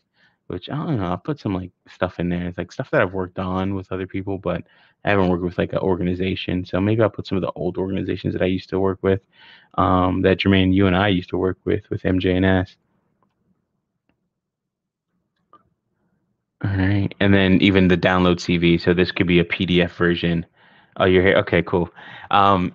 A: which I don't know. I'll put some like stuff in there. It's like stuff that I've worked on with other people, but I haven't worked with like an organization. So maybe I'll put some of the old organizations that I used to work with, that Jermaine, you and I used to work with MJNS. All right. And then even the download CV. So this could be a PDF version. Oh, you're here. Okay, cool.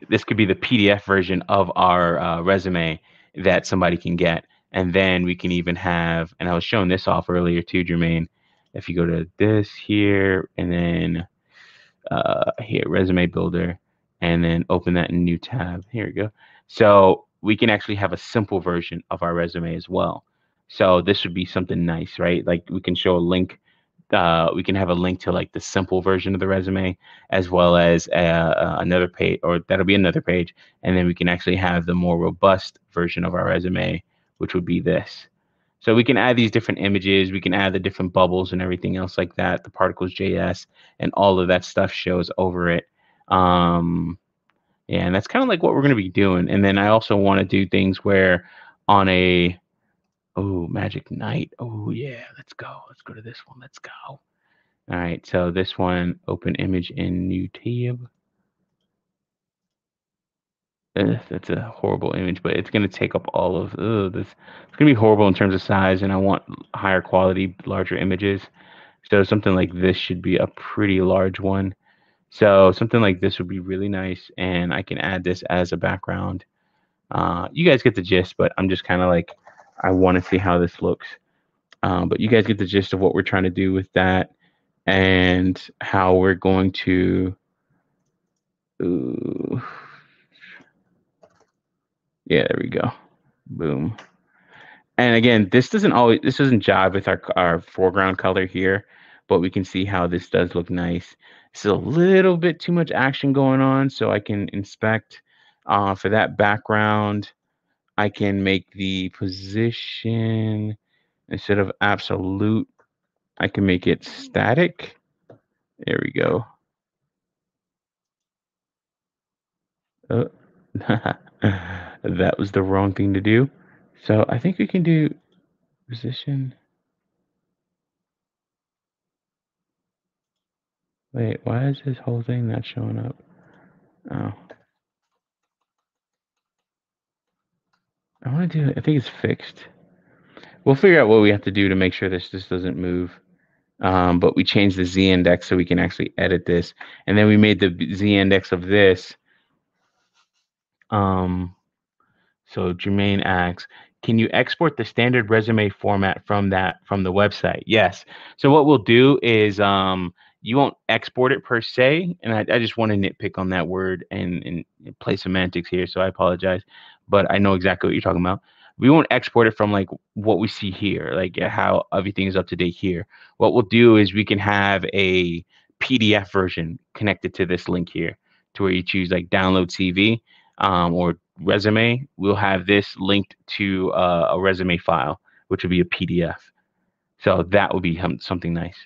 A: This could be the PDF version of our resume that somebody can get. And then we can even have, and I was showing this off earlier too, Jermaine. If you go to this here and then here, resume builder, and then open that in new tab. Here we go. So we can actually have a simple version of our resume as well. So this would be something nice, right? Like we can show a link, we can have a link to like the simple version of the resume as well as another page, or that'll be another page. And then we can actually have the more robust version of our resume, which would be this. So we can add these different images, we can add the different bubbles and everything else like that, the particles JS, and all of that stuff shows over it. Um, yeah, and that's kind of like what we're going to be doing. And then I also want to do things where on a, oh, Magic Night. Oh, yeah, let's go. Let's go to this one. Let's go. All right, so this one, open image in new tab. That's a horrible image, but it's going to take up all of this. It's going to be horrible in terms of size, and I want higher quality, larger images. So something like this should be a pretty large one. So something like this would be really nice, and I can add this as a background. You guys get the gist, but I'm just kind of like, I want to see how this looks. But you guys get the gist of what we're trying to do with that and how we're going to. Ooh, yeah, there we go. Boom. And again, this doesn't jive with our foreground color here, but we can see how this does look nice. It's a little bit too much action going on, so I can inspect for that background. I can make the position instead of absolute, I can make it static. There we go. Oh, that was the wrong thing to do. So I think we can do position. Wait, why is this whole thing not showing up? Oh, I want to do it. I think it's fixed. We'll figure out what we have to do to make sure this doesn't move. But we changed the Z index so we can actually edit this. And then we made the Z index of this. So Jermaine asks, can you export the standard resume format from the website? Yes. So what we'll do is you won't export it per se, and I just want to nitpick on that word and play semantics here, so I apologize, but I know exactly what you're talking about. We won't export it from like what we see here, like how everything is up to date here. What we'll do is we can have a PDF version connected to this link here, to where you choose like download CV or resume. We'll have this linked to a resume file, which would be a PDF. So that would be something nice.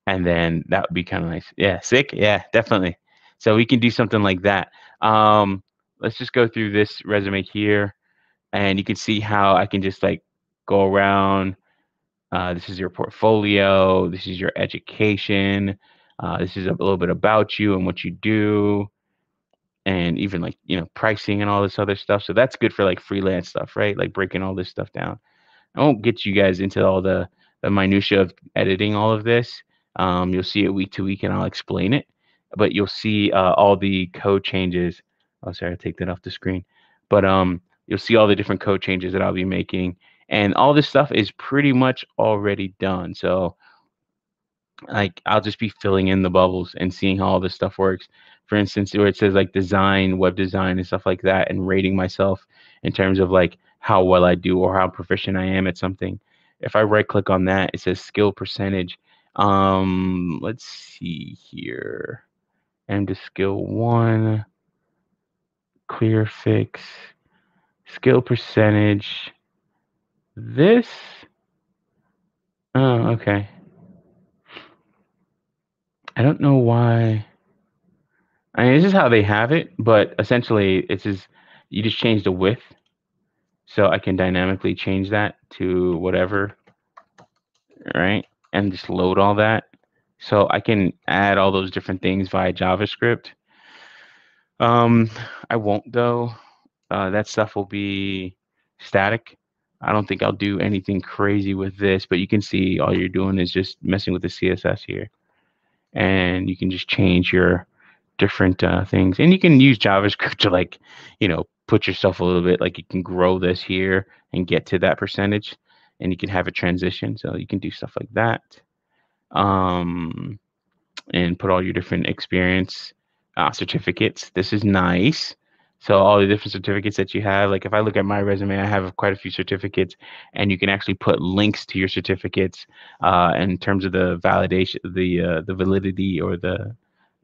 A: And then that would be kind of nice. Yeah, sick. Yeah, definitely. So we can do something like that. Let's just go through this resume here, and you can see how I can just like go around. This is your portfolio. This is your education. This is a little bit about you and what you do, and even like pricing and all this other stuff. So that's good for like freelance stuff, right? Like breaking all this stuff down. I won't get you guys into all the minutia of editing all of this. You'll see it week to week, and I'll explain it. But you'll see all the code changes. Oh, sorry, I take that off the screen. But you'll see all the different code changes that I'll be making, and all this stuff is pretty much already done. So like I'll just be filling in the bubbles and seeing how all this stuff works. For instance, where it says like design, web design, and stuff like that, and rating myself in terms of like how well I do or how proficient I am at something. If I right click on that, it says skill percentage. Let's see here. And to skill one, clear fix, skill percentage. This, oh, okay. I don't know why. I mean, this is how they have it, but essentially it's just you just change the width, so I can dynamically change that to whatever, right? And just load all that. So I can add all those different things via JavaScript. Um, I won't though. That stuff will be static. I don't think I'll do anything crazy with this, but you can see all you're doing is just messing with the CSS here. And you can just change your different things, and you can use JavaScript to like put yourself a little bit, like you can grow this here and get to that percentage, and you can have a transition, so you can do stuff like that. And put all your different experience certificates. This is nice. So all the different certificates that you have, like if I look at my resume, I have quite a few certificates, and you can actually put links to your certificates in terms of the validation, the validity, or the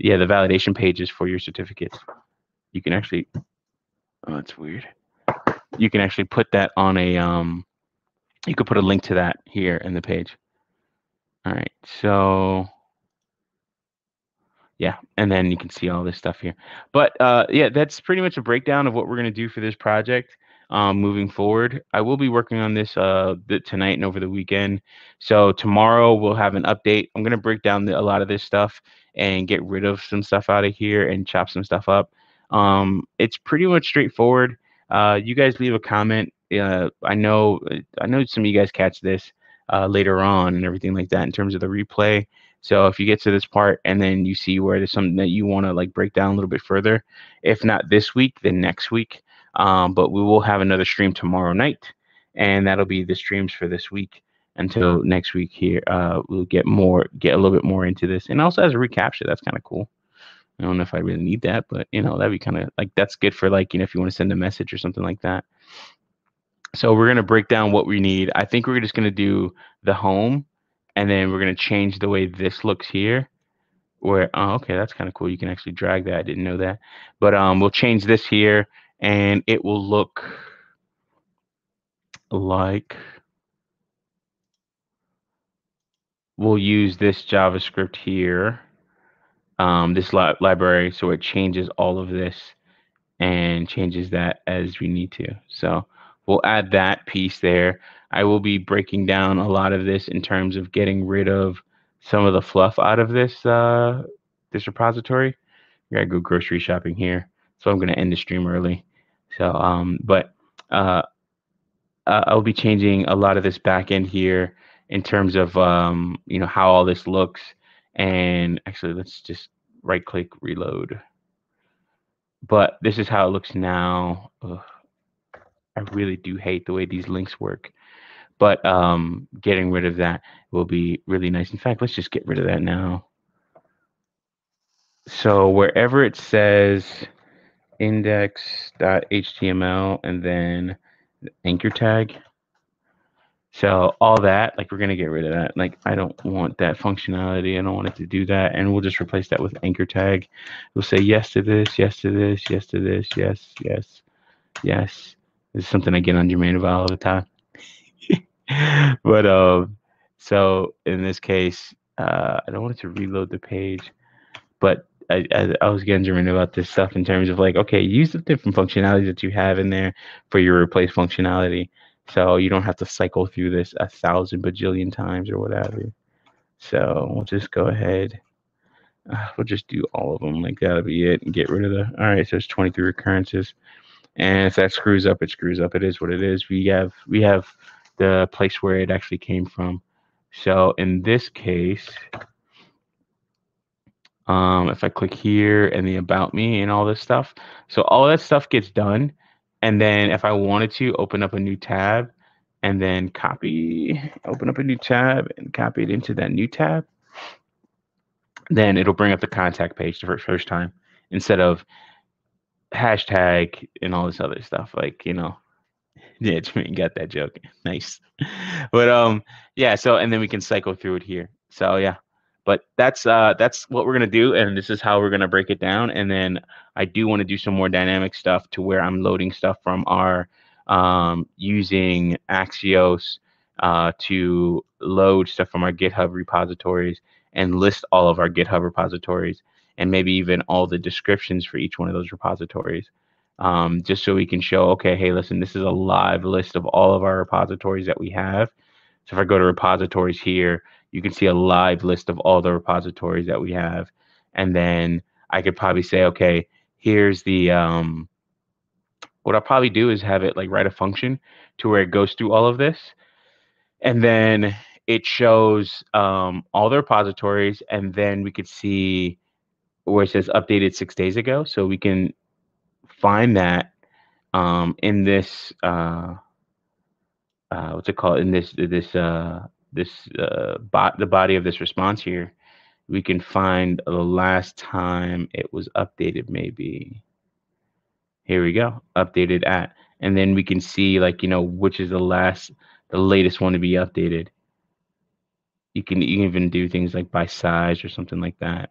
A: validation pages for your certificates. You can actually, oh, that's weird. You can actually put that on a you could put a link to that here in the page. All right, so yeah, and then you can see all this stuff here. But yeah, that's pretty much a breakdown of what we're going to do for this project moving forward. I will be working on this tonight and over the weekend. So tomorrow we'll have an update. I'm going to break down a lot of this stuff and get rid of some stuff out of here and chop some stuff up. It's pretty much straightforward. You guys leave a comment. I know some of you guys catch this later on and everything like that in terms of the replay. So if you get to this part and then you see where there's something that you want to like break down a little bit further, if not this week, then next week. But we will have another stream tomorrow night, and that'll be the streams for this week until next week here. We'll get a little bit more into this, and also as a recapture, that's kind of cool. I don't know if I really need that, but that'd be kind of like, that's good for like, if you want to send a message or something like that. So we're going to break down what we need. I think we're just going to do the home, and then we're going to change the way this looks here. Where, oh, okay, that's kind of cool. You can actually drag that. I didn't know that. But we'll change this here, and it will look like, we'll use this JavaScript here, this library, so it changes all of this and changes that as we need to. So we'll add that piece there. I will be breaking down a lot of this in terms of getting rid of some of the fluff out of this this repository. I gotta go grocery shopping here, so I'm gonna end the stream early. So but I'll be changing a lot of this back end here in terms of how all this looks. And actually, let's just right click reload. But this is how it looks now. Ugh, I really do hate the way these links work. But getting rid of that will be really nice. In fact, let's just get rid of that now. So wherever it says index.html and then anchor tag, so all that, like, we're going to get rid of that. Like, I don't want that functionality. I don't want it to do that. And we'll just replace that with anchor tag. We'll say yes to this, yes to this, yes to this, yes, yes, yes. This is something I get on Jermaine about all the time. But so in this case, I don't want it to reload the page, but I was getting Jermaine about this stuff in terms of like, okay, use the different functionalities that you have in there for your replace functionality, so you don't have to cycle through this 1,000 bajillion times or whatever. So we'll just go ahead. We'll just do all of them. Like, that'll be it, and get rid of the. All right, so it's 23 recurrences. And if that screws up, it screws up. It is what it is. We have the place where it actually came from. So in this case, if I click here and the about me and all this stuff, so all that stuff gets done. And then if I wanted to open up a new tab and then open up a new tab and copy it into that new tab, then it'll bring up the contact page the first time instead of hashtag and all this other stuff. Like, yeah, Jermaine got that joke. Nice. But yeah, so and then we can cycle through it here. So yeah. But that's what we're gonna do, and this is how we're gonna break it down. And then I do want to do some more dynamic stuff to where I'm loading stuff from our using Axios to load stuff from our GitHub repositories and list all of our GitHub repositories and maybe even all the descriptions for each one of those repositories, just so we can show, okay, hey, listen, this is a live list of all of our repositories that we have. So if I go to repositories here, you can see a live list of all the repositories that we have. And then I could probably say, okay, here's the, what I'll probably do is have it like write a function to where it goes through all of this. And then it shows all the repositories. And then we could see where it says updated 6 days ago. So we can find that in this what's it called, in the body of this response here. We can find the last time it was updated. Maybe here we go, updated at, and then we can see, like, which is the latest one to be updated. You can even do things like by size or something like that.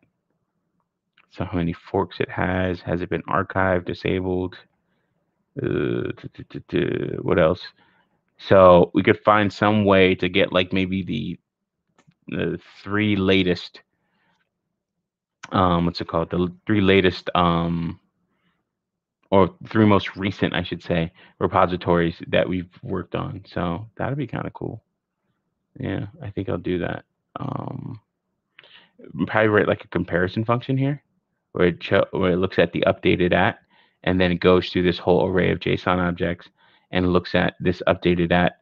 A: So how many forks it has it been archived, disabled, what else? So we could find some way to get like maybe the three latest, what's it called? The three latest, or three most recent, I should say, repositories that we've worked on. So that'd be kind of cool. Yeah, I think I'll do that. Probably write like a comparison function here, where it looks at the updated at, and then it goes through this whole array of JSON objects and looks at this updated at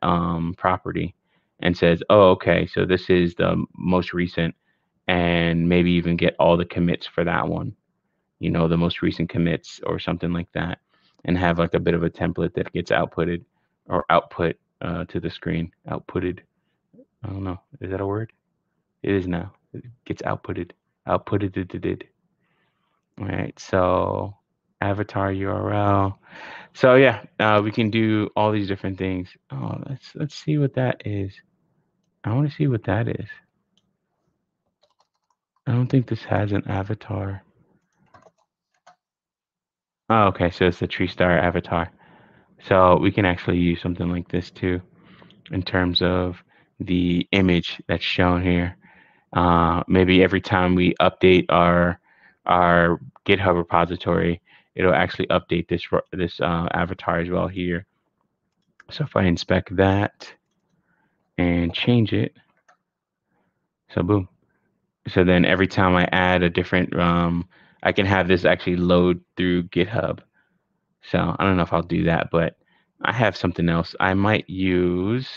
A: property and says, oh, okay, so this is the most recent, and maybe even get all the commits for that one, the most recent commits or something like that, and have like a bit of a template that gets outputted or output to the screen. Outputted. I don't know. Is that a word? It is now. It gets outputted. Outputted. All right. So avatar URL. So yeah, we can do all these different things. Oh, let's see what that is. I want to see what that is. I don't think this has an avatar. Oh, okay. So it's the tree star avatar. So we can actually use something like this too, in terms of the image that's shown here. Maybe every time we update our GitHub repository, it'll actually update this avatar as well here. So if I inspect that and change it, so boom. So then every time I add a different, I can have this actually load through GitHub. So I don't know if I'll do that, but I have something else. I might use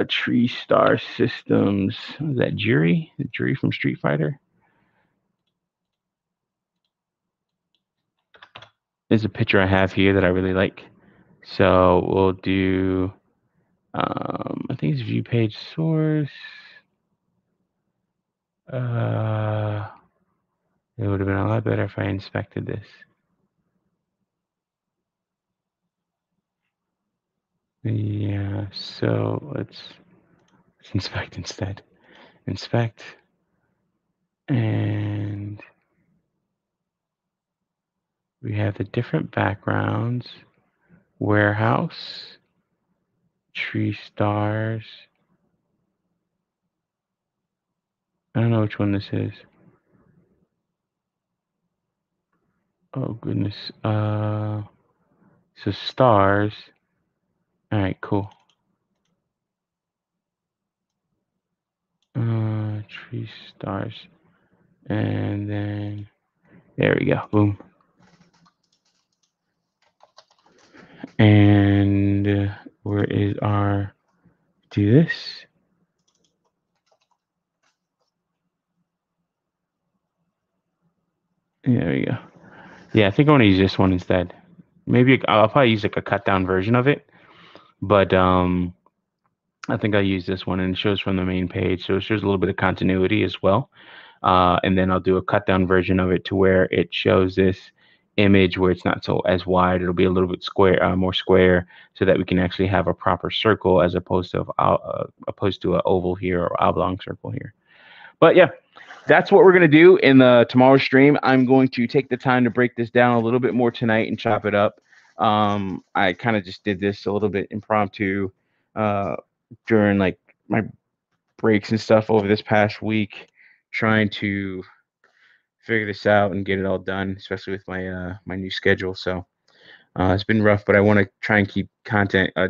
A: Tree Star Systems. Is that Jury? The Jury from Street Fighter? There's a picture I have here that I really like. So we'll do, I think it's view page source. It would have been a lot better if I inspected this. Yeah, so let's inspect instead. Inspect. And we have the different backgrounds. Warehouse. Tree stars. I don't know which one this is. Oh goodness. So stars. All right, cool. Tree stars. And then there we go. Boom. And where is our, do this? Yeah, there you go. Yeah, I think I want to use this one instead. Maybe I'll probably use like a cut down version of it, but I think I'll use this one and it shows from the main page, so it shows a little bit of continuity as well. And then I'll do a cut down version of it to where it shows this image where it's not so as wide. It'll be a little bit square, more square, so that we can actually have a proper circle as opposed to an oval here or oblong circle here. But yeah, that's what we're gonna do in the tomorrow stream. I'm going to take the time to break this down a little bit more tonight and chop it up. I kind of just did this a little bit impromptu uh, during like my breaks and stuff over this past week, trying to figure this out and get it all done, especially with my new schedule. So it's been rough, but I want to try and keep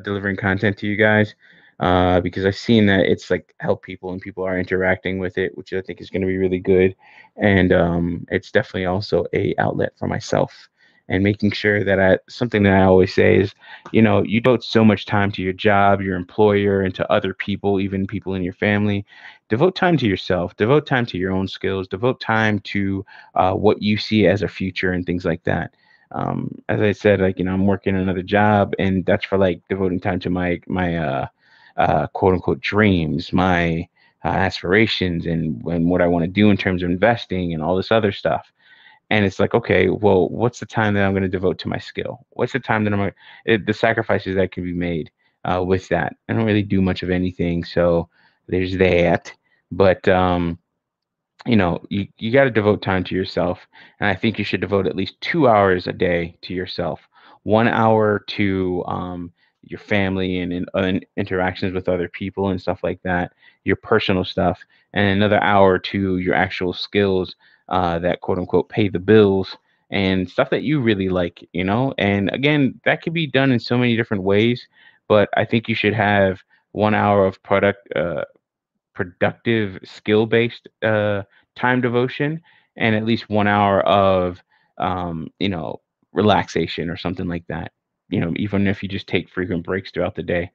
A: delivering content to you guys, because I've seen that it's like help people and people are interacting with it, which I think is going to be really good. And it's definitely also a outlet for myself. And making sure that something that I always say is, you devote so much time to your job, your employer, and to other people, even people in your family. Devote time to yourself, devote time to your own skills, devote time to what you see as a future and things like that. As I said, like, I'm working another job, and that's for like devoting time to my quote unquote dreams, my aspirations, and what I want to do in terms of investing and all this other stuff. And it's like, okay, well, what's the time that I'm going to devote to my skill? What's the time that the sacrifices that can be made with that? I don't really do much of anything, so there's that. But you got to devote time to yourself, and I think you should devote at least 2 hours a day to yourself. 1 hour to your family and interactions with other people and stuff like that, your personal stuff, and another hour to your actual skills that quote unquote pay the bills and stuff that you really like. And again, that can be done in so many different ways, but I think you should have 1 hour of productive skill based time devotion, and at least 1 hour of relaxation or something like that. Even if you just take frequent breaks throughout the day,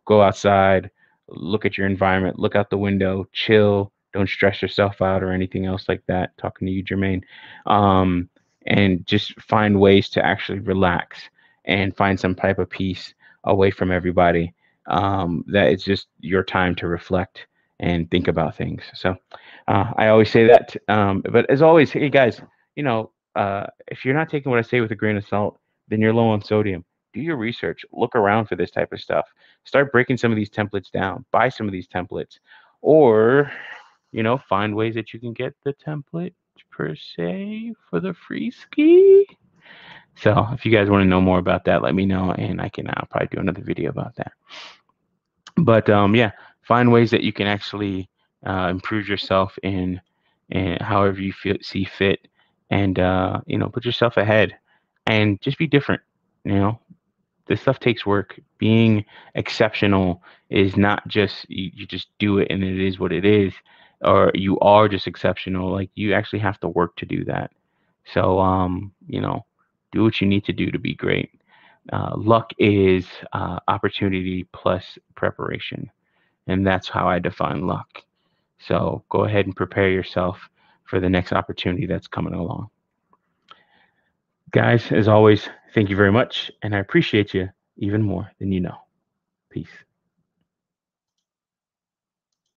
A: go outside, look at your environment, look out the window, chill, don't stress yourself out or anything else like that. Talking to you, Jermaine. um, and just find ways to actually relax and find some type of peace away from everybody. That it's just your time to reflect and think about things. So I always say that. But as always, hey guys, if you're not taking what I say with a grain of salt, then you're low on sodium. Do your research. Look around for this type of stuff. Start breaking some of these templates down. Buy some of these templates, or find ways that you can get the template per se for the free ski. So if you guys want to know more about that, let me know, and I can probably do another video about that. But yeah, find ways that you can actually improve yourself in however you see fit, and put yourself ahead, and just be different. You know, this stuff takes work. Being exceptional is not just you just do it and it is what it is, or you are just exceptional. Like, you actually have to work to do that. So do what you need to do to be great. Luck is opportunity plus preparation, and that's how I define luck. So go ahead and prepare yourself for the next opportunity that's coming along. Guys, as always, thank you very much, and I appreciate you even more than you know. Peace.